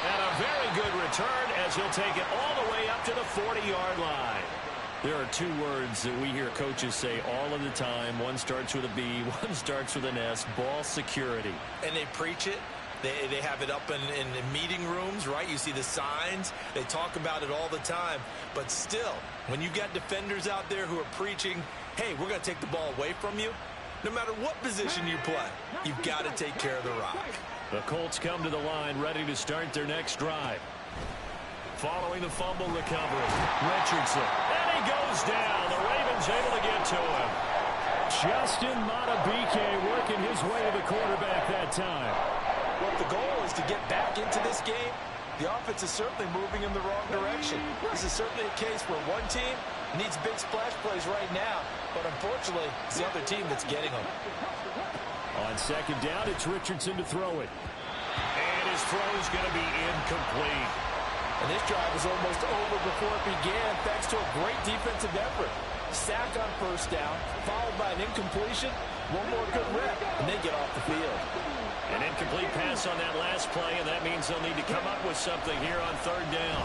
And a very good return as he'll take it all the way up to the 40-yard line. There are 2 words that we hear coaches say all of the time. One starts with a B, one starts with an S, ball security. And they preach it. They have it up in meeting rooms, right? You see the signs. They talk about it all the time. But still, when you got defenders out there who are preaching, hey, we're going to take the ball away from you, no matter what position you play, you've got to take care of the rock. The Colts come to the line, ready to start their next drive. Following the fumble recovery, Richardson. And he goes down. The Ravens able to get to him. Justin Madubuike working his way to the quarterback that time. Well, if the goal is to get back into this game, the offense is certainly moving in the wrong direction. This is certainly a case where one team needs big splash plays right now, but unfortunately, it's the other team that's getting them. On 2nd down, it's Richardson to throw it. And his throw is going to be incomplete. And this drive was almost over before it began, thanks to a great defensive effort. Sack on 1st down, followed by an incompletion, one more good rep, and they get off the field. An incomplete pass on that last play, and that means they'll need to come up with something here on 3rd down.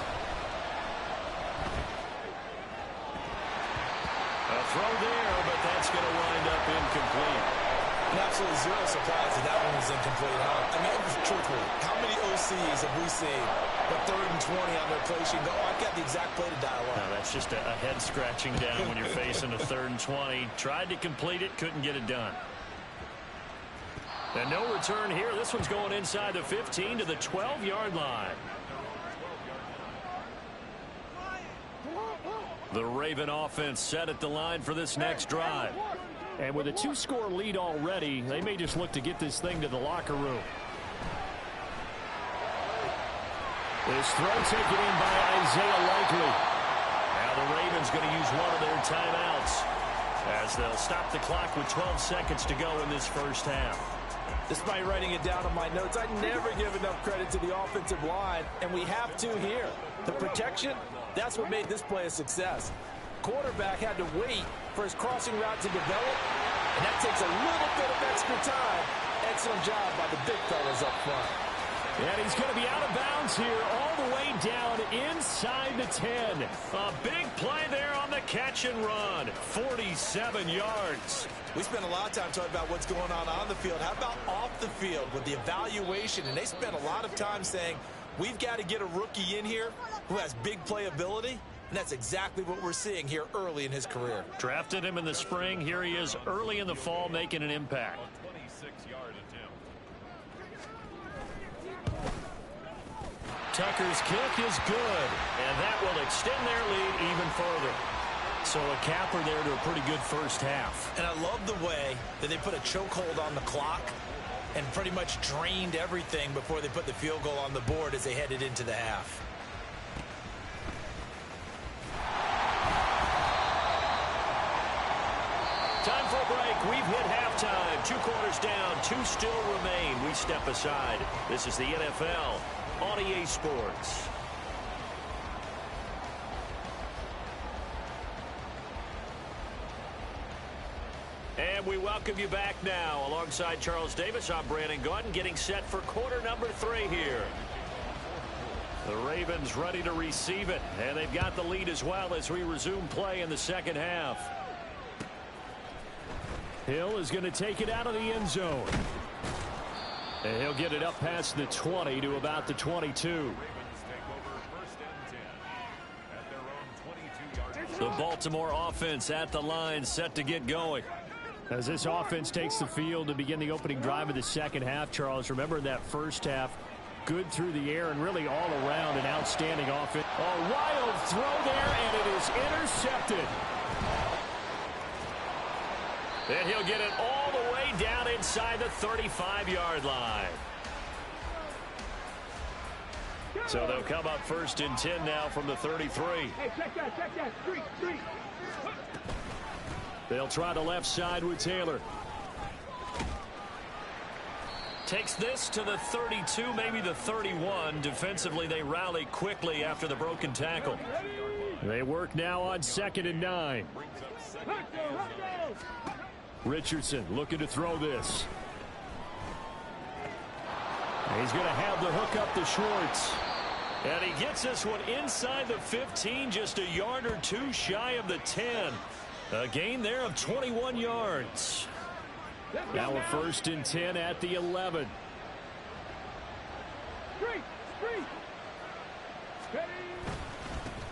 A throw there, but that's going to wind up incomplete. And absolutely zero surprise that that one was incomplete, huh? I mean, truthfully, how many OCs have we seen but 3rd and 20 on their play sheet go, oh, I've got the exact play to dial up? No, that's just a head scratching down when you're facing a 3rd and 20. Tried to complete it, couldn't get it done. And no return here. This one's going inside the 15 to the 12-yard line. The Raven offense set at the line for this next drive. And with a 2-score lead already, they may just look to get this thing to the locker room. This throw taken in by Isaiah Likely. Now the Ravens going to use one of their timeouts as they'll stop the clock with 12 seconds to go in this first half. Despite writing it down on my notes, I never give enough credit to the offensive line, and we have to here. The protection, that's what made this play a success. quarterback had to wait for his crossing route to develop, and that takes a little bit of extra time. Excellent job by the big fellas up front. And he's going to be out of bounds here all the way down inside the 10. A big play there on the catch and run. 47 yards. We spent a lot of time talking about what's going on the field. How about off the field with the evaluation? And they spent a lot of time saying, we've got to get a rookie in here who has big playability. And that's exactly what we're seeing here early in his career. Drafted him in the spring. Here he is early in the fall making an impact. 26-yard attempt. Tucker's kick is good, and that will extend their lead even further. So a capper there to a pretty good first half. And I love the way that they put a chokehold on the clock and pretty much drained everything before they put the field goal on the board as they headed into the half. Time for a break. We've hit halftime. 2 quarters down, 2 still remain. We step aside. This is the NFL on EA Sports. And we welcome you back now. Alongside Charles Davis, I'm Brandon Gaudin, getting set for quarter number 3 here. The Ravens ready to receive it, and they've got the lead as well as we resume play in the second half. Hill is going to take it out of the end zone. And he'll get it up past the 20 to about the 22. The Baltimore offense at the line, set to get going. As this offense takes the field to begin the opening drive of the second half, Charles, remember that first half, good through the air and really all around an outstanding offense. A wild throw there, and it is intercepted. And he'll get it all the way down inside the 35-yard line. So they'll come up first and 10 now from the 33. Hey, check that. Street. They'll try the left side with Taylor. Takes this to the 32, maybe the 31. Defensively, they rally quickly after the broken tackle. They work now on 2nd and 9. Richardson looking to throw this. He's going to have the hook up to Schwartz. And he gets this one inside the 15, just a yard or 2 shy of the 10. A gain there of 21 yards. Now a 1st and 10 at the 11.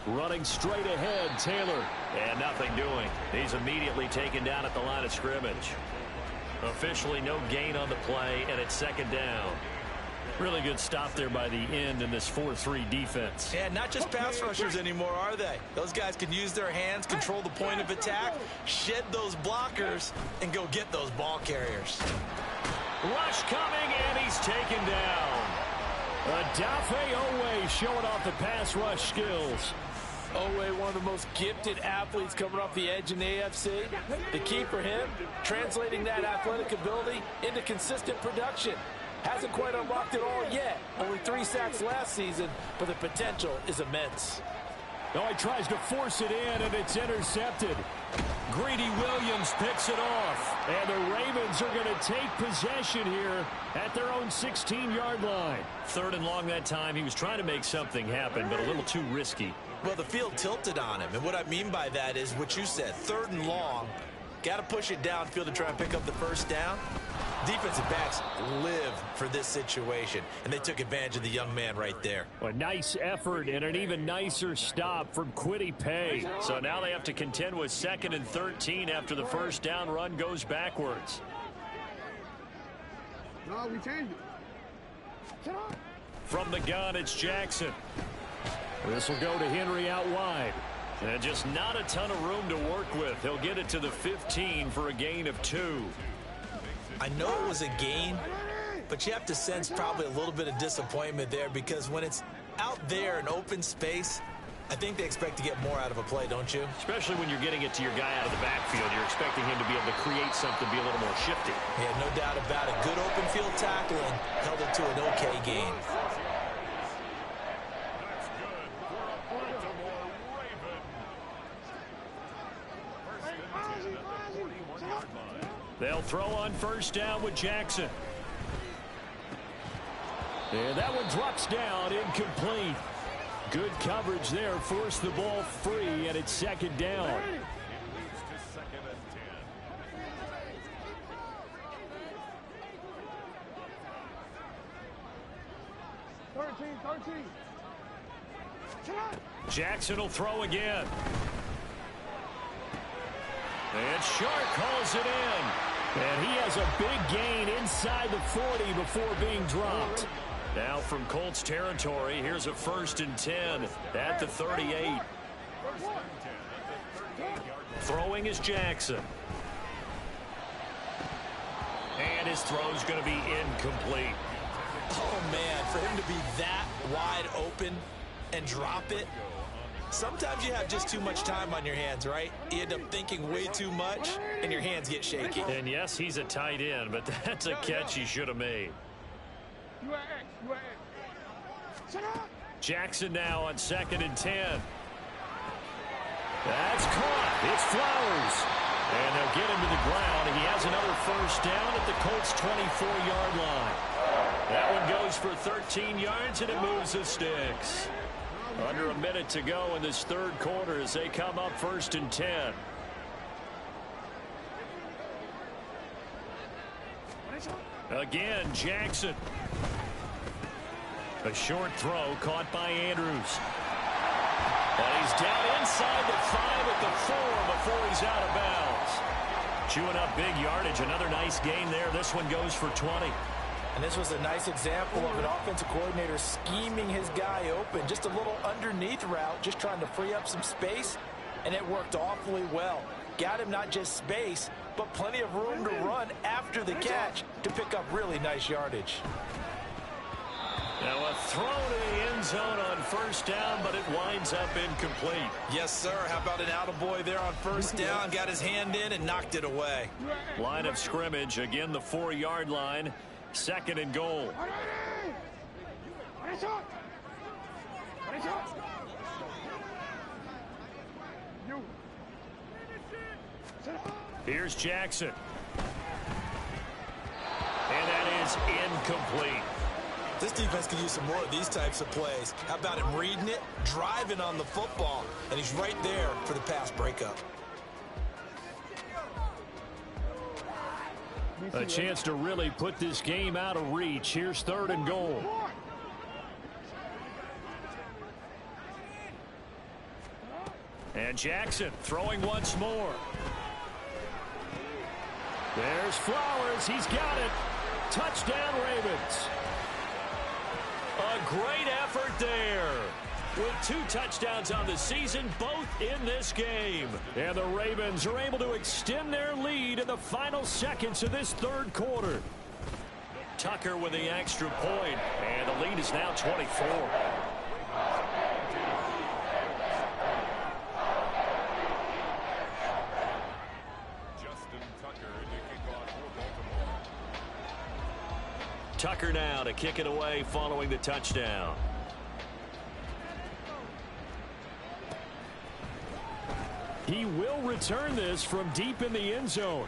Running straight ahead, Taylor. And nothing doing. He's immediately taken down at the line of scrimmage. Officially no gain on the play, and it's 2nd down. Really good stop there by the end in this 4-3 defense. Yeah, not just pass rushers anymore, are they? Those guys can use their hands, control the point of attack, shed those blockers, and go get those ball carriers. Rush coming, and he's taken down. Odafe Oweh showing off the pass rush skills. Oweh, one of the most gifted athletes coming off the edge in the AFC. The key for him, translating that athletic ability into consistent production. Hasn't quite unlocked it all yet. Only 3 sacks last season, but the potential is immense. Oh, he tries to force it in, and it's intercepted. Greedy Williams picks it off. And the Ravens are going to take possession here at their own 16-yard line. 3rd and long that time. He was trying to make something happen, but a little too risky. Well, the field tilted on him, and what I mean by that is what you said, 3rd and long. Got to push it downfield to try and pick up the 1st down. Defensive backs live for this situation, and they took advantage of the young man right there. A nice effort and an even nicer stop from Kwity Paye. So now they have to contend with 2nd and 13 after the 1st down run goes backwards. No, we changed it. From the gun, it's Jackson. This will go to Henry out wide. And just not a ton of room to work with. He'll get it to the 15 for a gain of 2. I know it was a gain, but you have to sense probably a little bit of disappointment there because when it's out there in open space, I think they expect to get more out of a play, don't you? Especially when you're getting it to your guy out of the backfield. You're expecting him to be able to create something, be a little more shifty. Yeah, no doubt about it. Good open field tackling held it to an okay gain. They'll throw on first down with Jackson. And that one drops down, incomplete. Good coverage there, forced the ball free, and it's second down. It leads to second and 10. 13. Jackson will throw again. And Shark calls it in. And he has a big gain inside the 40 before being dropped. Now from Colts territory, here's a 1st and 10 at the 38. Throwing is Jackson. And his throw's going to be incomplete. Oh, man, for him to be that wide open and drop it. Sometimes you have just too much time on your hands, right? You end up thinking way too much, and your hands get shaky. And yes, he's a tight end, but that's a catch he should have made. Jackson now on 2nd and 10. That's caught. It's Flowers. And they'll get him to the ground. He has another 1st down at the Colts' 24-yard line. That one goes for 13 yards, and it moves the sticks. Under a minute to go in this 3rd quarter as they come up 1st and 10. Again, Jackson. A short throw caught by Andrews. And he's down inside the 5 at the 4 before he's out of bounds. Chewing up big yardage. Another nice gain there. This one goes for 20. And this was a nice example of an offensive coordinator scheming his guy open. Just a little underneath route, just trying to free up some space, and it worked awfully well. Got him not just space, but plenty of room to run after the catch to pick up really nice yardage. Now a throw to the end zone on 1st down, but it winds up incomplete. Yes, sir. How about an attaboy there on 1st down? Got his hand in and knocked it away. Line of scrimmage, again the 4-yard line. 2nd and goal. Here's Jackson. And that is incomplete. This defense can use some more of these types of plays. How about him reading it, driving on the football, and he's right there for the pass breakup. A chance to really put this game out of reach. Here's 3rd and goal. And Jackson throwing once more. There's Flowers. He's got it. Touchdown, Ravens. A great effort there. With 2 touchdowns on the season, both in this game. And the Ravens are able to extend their lead in the final seconds of this 3rd quarter. Tucker with the extra point, and the lead is now 24. Justin Tucker to kick off for Baltimore. Tucker now to kick it away following the touchdown. He will return this from deep in the end zone.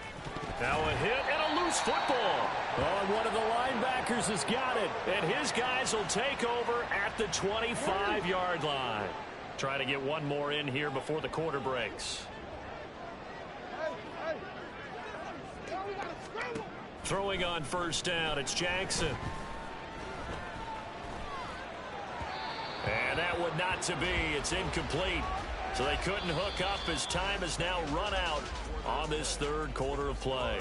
Now a hit and a loose football. Oh, and one of the linebackers has got it. And his guys will take over at the 25-yard line. Try to get one more in here before the quarter breaks. Throwing on 1st down, it's Jackson. And that one not to be. It's incomplete. So they couldn't hook up as time has now run out on this 3rd quarter of play.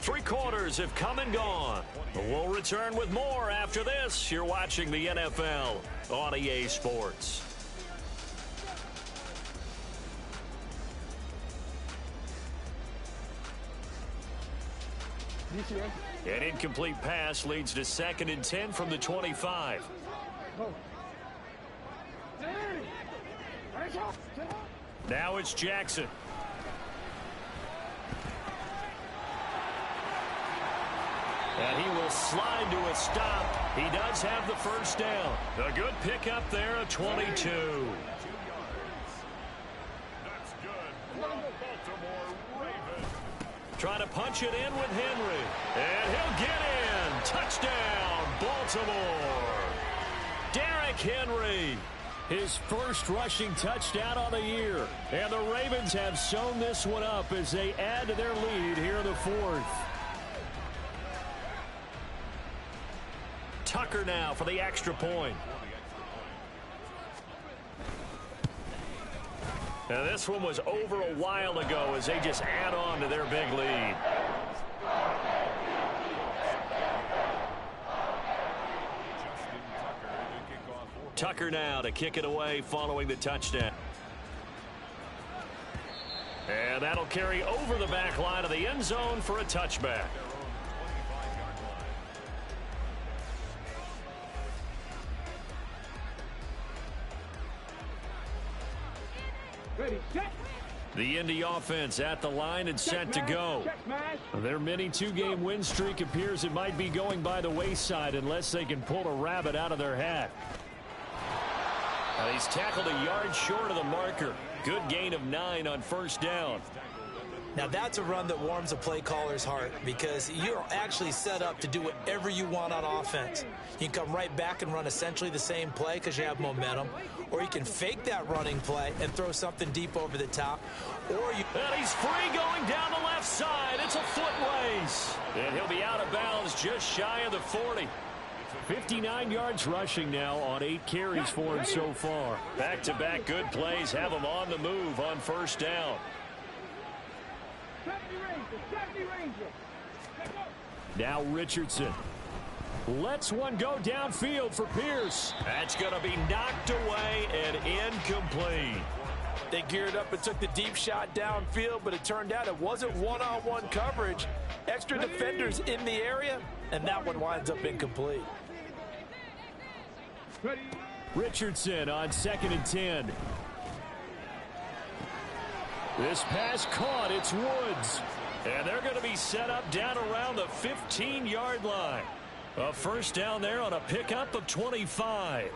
3 quarters have come and gone. We'll return with more after this. You're watching the NFL on EA Sports. An incomplete pass leads to 2nd and 10 from the 25. Now it's Jackson. And he will slide to a stop. He does have the 1st down. A good pickup there at 22. 2 yards. That's good. Baltimore Ravens. Trying to punch it in with Henry. And he'll get in. Touchdown, Baltimore. Derrick Henry, his first rushing touchdown on the year. And the Ravens have sewn this one up as they add to their lead here in the fourth. Tucker now for the extra point. Now this one was over a while ago as they just add on to their big lead. Tucker now to kick it away following the touchdown. And that'll carry over the back line of the end zone for a touchback. Ready, set. The Indy offense at the line and set to go. Their mini two-game win streak appears it might be going by the wayside unless they can pull a rabbit out of their hat. He's tackled a yard short of the marker. Good gain of 9 on first down. Now that's a run that warms a play caller's heart because you're actually set up to do whatever you want on offense. You can come right back and run essentially the same play because you have momentum, or you can fake that running play and throw something deep over the top, or you... And he's free going down the left side. It's a foot race. And he'll be out of bounds just shy of the 40. 59 yards rushing now on 8 carries for him so far. Back-to-back good plays have him on the move on first down. Now Richardson lets one go downfield for Pierce. That's going to be knocked away and incomplete. They geared up and took the deep shot downfield, but it turned out it wasn't one-on-one coverage. Extra defenders in the area, and that one winds up incomplete. Richardson on 2nd and 10. This pass caught. It's Woods. And they're going to be set up down around the 15-yard line. A first down there on a pickup of 25.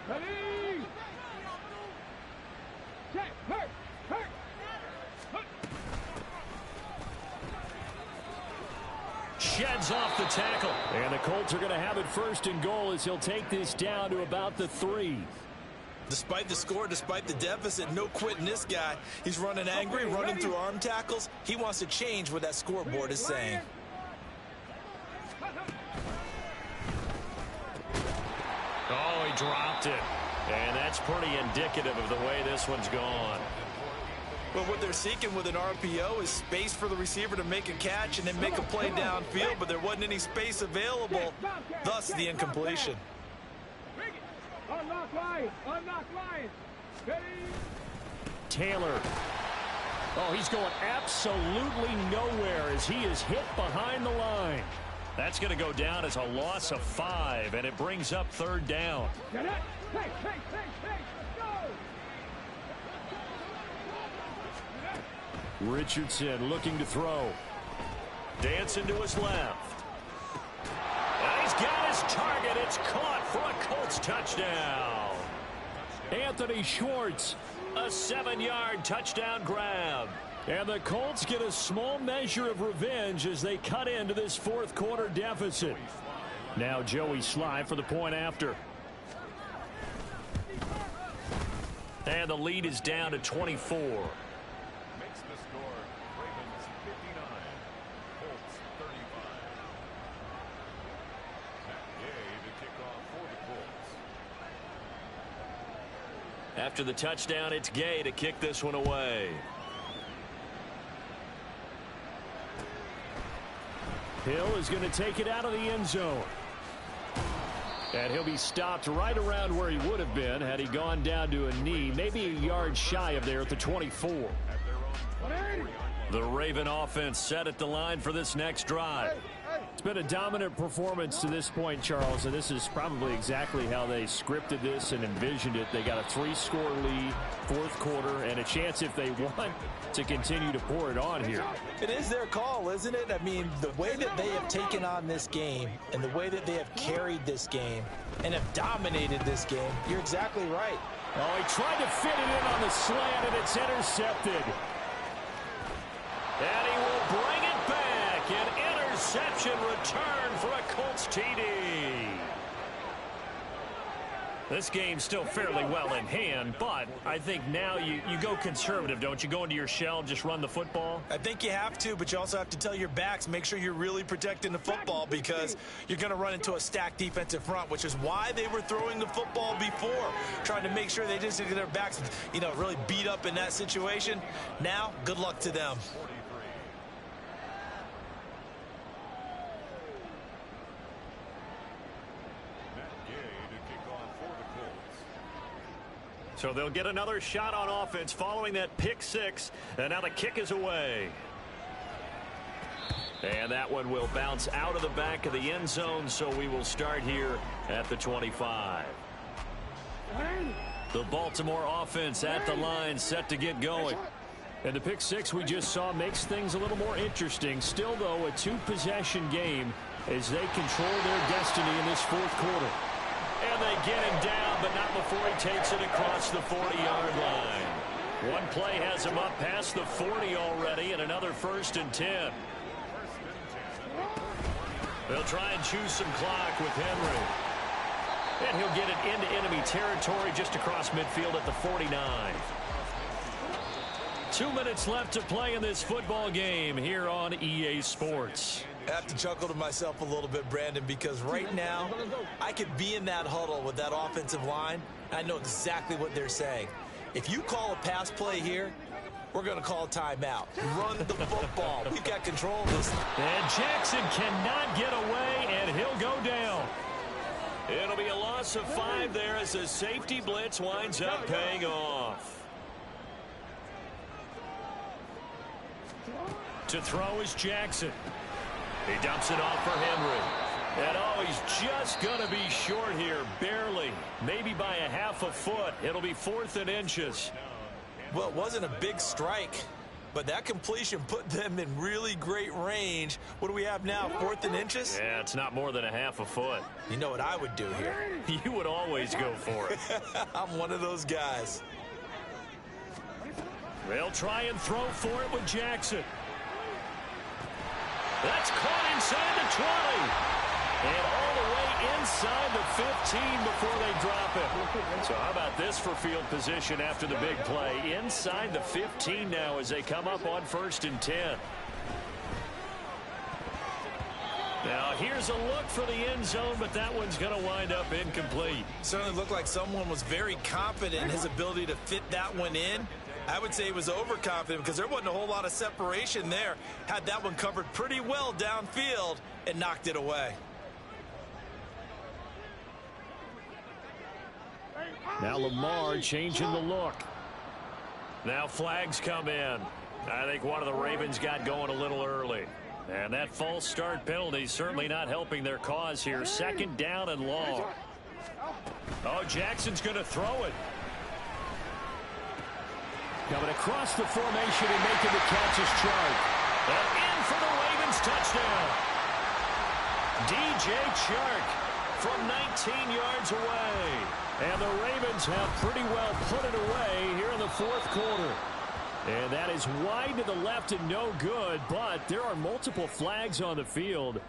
Ready. Set. Hurt. Sheds off the tackle. And the Colts are going to have it 1st and goal as he'll take this down to about the 3. Despite the score, despite the deficit, no quitting this guy. He's running angry, running through arm tackles. He wants to change what that scoreboard is saying. Oh, he dropped it. And that's pretty indicative of the way this one's gone. Well, what they're seeking with an RPO is space for the receiver to make a catch and then make a play downfield, but there wasn't any space available, thus the incompletion. Unlock Lions. Ready. Taylor. Oh, he's going absolutely nowhere as he is hit behind the line. That's going to go down as a loss of 5, and it brings up 3rd down. Get it. Hey, go. Richardson looking to throw. Dancing to his left. And he's got his target. It's caught for a Colts touchdown. Anthony Schwartz, a 7-yard touchdown grab. And the Colts get a small measure of revenge as they cut into this 4th quarter deficit. Now Joey Sly for the point after. And the lead is down to 24. Makes the score Ravens 59, Colts 35. Matt Gay to kick off for the Colts. After the touchdown, it's Gay to kick this one away. Hill is going to take it out of the end zone. And he'll be stopped right around where he would have been had he gone down to a knee, maybe a yard shy of there at the 24. The Raven offense set at the line for this next drive. It's been a dominant performance to this point, Charles, and this is probably exactly how they scripted this and envisioned it. They got a 3-score lead, 4th quarter, and a chance if they want to continue to pour it on here. It is their call, isn't it? I mean, the way that they have taken on this game and the way that they have carried this game and have dominated this game, you're exactly right. Oh, he tried to fit it in on the slant, and it's intercepted. And he will bring it back. An interception return for a Colts TD. This game's still fairly well in hand, but I think now you go conservative, don't you? Go into your shell, just run the football? I think you have to, but you also have to tell your backs, make sure you're really protecting the football because you're going to run into a stacked defensive front, which is why they were throwing the football before, trying to make sure they didn't get their backs, really beat up in that situation. Now, good luck to them. So they'll get another shot on offense following that pick six. And now the kick is away. And that one will bounce out of the back of the end zone. So we will start here at the 25. The Baltimore offense at the line, set to get going. And the pick six we just saw makes things a little more interesting. Still, though, a two-possession game as they control their destiny in this fourth quarter. And they get him down, but not before he takes it across the 40-yard line. One play has him up past the 40 already, and another 1st and 10. They'll try and choose some clock with Henry. And he'll get it into enemy territory just across midfield at the 49. 2 minutes left to play in this football game here on EA Sports. I have to chuckle to myself a little bit, Brandon, because right now I could be in that huddle with that offensive line. I know exactly what they're saying. If you call a pass play here, we're going to call a timeout. Run the football. We've got control of this. And Jackson cannot get away, and he'll go down. It'll be a loss of 5 there as the safety blitz winds up paying off. To throw is Jackson. He dumps it off for Henry. And he's just going to be short here, barely. Maybe by a half a foot. It'll be 4th and inches. Well, it wasn't a big strike, but that completion put them in really great range. What do we have now, 4th and inches? Yeah, it's not more than a half a foot. You know what I would do here? You would always go for it. I'm one of those guys. They'll try and throw for it with Jackson. That's caught inside the 20. And all the way inside the 15 before they drop it. So how about this for field position after the big play? Inside the 15 now as they come up on 1st and 10. Now here's a look for the end zone, but that one's going to wind up incomplete. Certainly looked like someone was very confident in his ability to fit that one in. I would say he was overconfident because there wasn't a whole lot of separation there. Had that one covered pretty well downfield and knocked it away. Now Lamar changing the look. Now flags come in. I think one of the Ravens got going a little early. And that false start penalty certainly not helping their cause here. 2nd down and long. Oh, Jackson's going to throw it. Coming across the formation and making the catch is Chark. And in for the Ravens touchdown. DJ Chark from 19 yards away. And the Ravens have pretty well put it away here in the 4th quarter. And that is wide to the left and no good, but there are multiple flags on the field.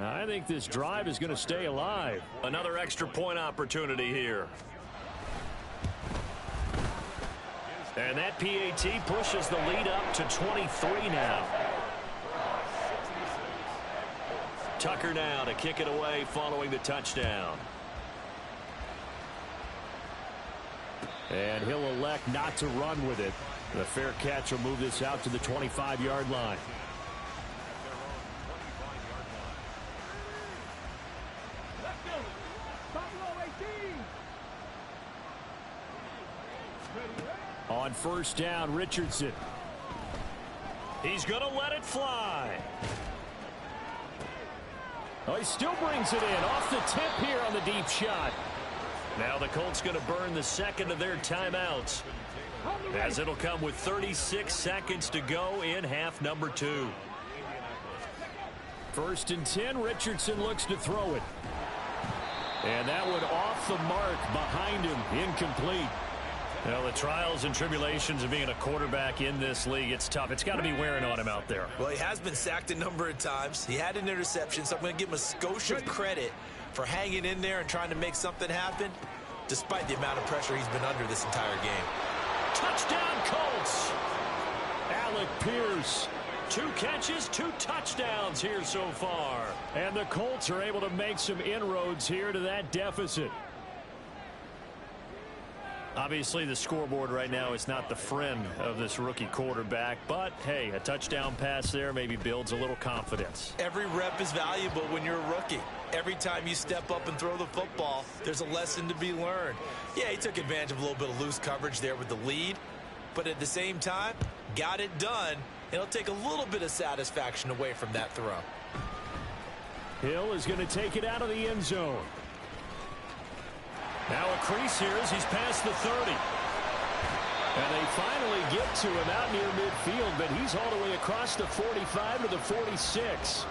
I think this drive is going to stay alive. Another extra point opportunity here. And that PAT pushes the lead up to 23 now. Tucker now to kick it away following the touchdown. And he'll elect not to run with it. The fair catch will move this out to the 25-yard line. On 1st down, Richardson. He's going to let it fly. Oh, he still brings it in off the tip here on the deep shot. Now the Colts going to burn the 2nd of their timeouts, as it'll come with 36 seconds to go in half number 2. 1st and 10, Richardson looks to throw it. And that one off the mark behind him, incomplete. Well, the trials and tribulations of being a quarterback in this league, it's tough. It's got to be wearing on him out there. Well, he has been sacked a number of times. He had an interception, so I'm going to give him a skosh of credit for hanging in there and trying to make something happen, despite the amount of pressure he's been under this entire game. Touchdown, Colts! Alec Pierce. 2 catches, 2 touchdowns here so far. And the Colts are able to make some inroads here to that deficit. Obviously, the scoreboard right now is not the friend of this rookie quarterback, but, hey, a touchdown pass there maybe builds a little confidence. Every rep is valuable when you're a rookie. Every time you step up and throw the football, there's a lesson to be learned. Yeah, he took advantage of a little bit of loose coverage there with the lead, but at the same time, got it done. It'll take a little bit of satisfaction away from that throw. Hill is going to take it out of the end zone. Now a crease here as he's past the 30. And they finally get to him out near midfield, but he's all the way across the 45 to the 46.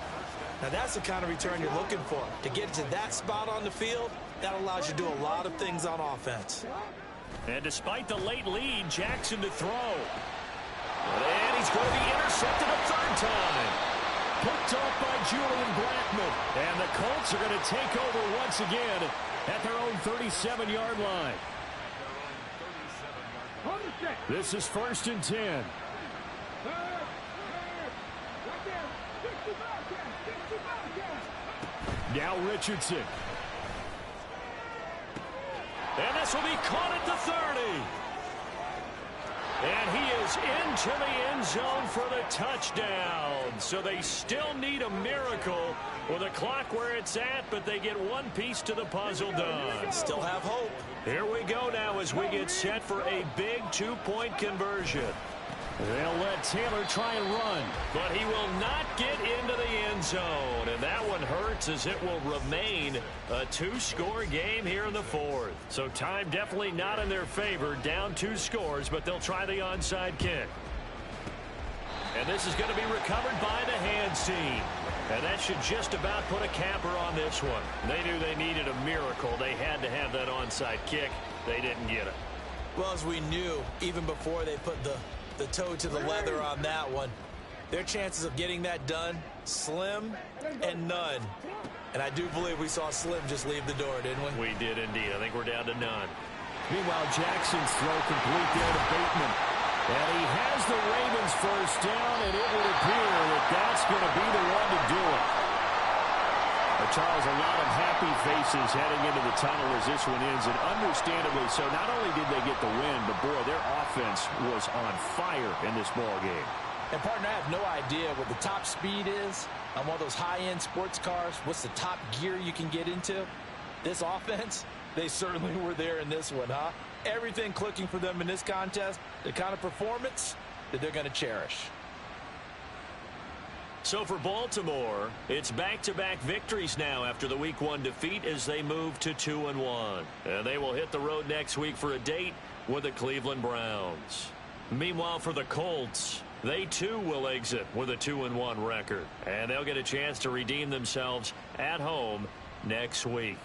Now that's the kind of return you're looking for. To get to that spot on the field, that allows you to do a lot of things on offense. And despite the late lead, Jackson to throw. And he's going to be intercepted a 3rd time. Picked off by Julian Blackmon. And the Colts are going to take over once again at their own 37-yard line. This is 1st and 10. Now Richardson. And this will be caught at the 30. And he is into the end zone for the touchdown. So they still need a miracle with the clock where it's at, but they get one piece to the puzzle done. Still have hope. Here we go now as we get set for a big 2-point conversion. They'll let Taylor try and run, but he will not get into the end zone. And that one hurts as it will remain a 2-score game here in the 4th. So time definitely not in their favor, down 2 scores, but they'll try the onside kick. And this is going to be recovered by the hands team. And that should just about put a capper on this one. They knew they needed a miracle. They had to have that onside kick. They didn't get it. Well, as we knew, even before they put the toe to the leather on that one, their chances of getting that done, slim and none. And I do believe we saw Slim just leave the door, didn't we? We did indeed. I think we're down to none. Meanwhile, Jackson's throw complete there to Bateman. And he has the Ravens first down, and it would appear that that's going to be the one to do it. Charles, a lot of happy faces heading into the tunnel as this one ends, and understandably so. Not only did they get the win, but boy, their offense was on fire in this ball game. And partner, I have no idea what the top speed is on one of those high-end sports cars. What's the top gear you can get into? This offense, they certainly were there in this one, huh? Everything clicking for them in this contest, the kind of performance that they're going to cherish. So for Baltimore, it's back-to-back victories now after the Week 1 defeat as they move to 2-1. And they will hit the road next week for a date with the Cleveland Browns. Meanwhile, for the Colts, they too will exit with a 2-1 record. And they'll get a chance to redeem themselves at home next week.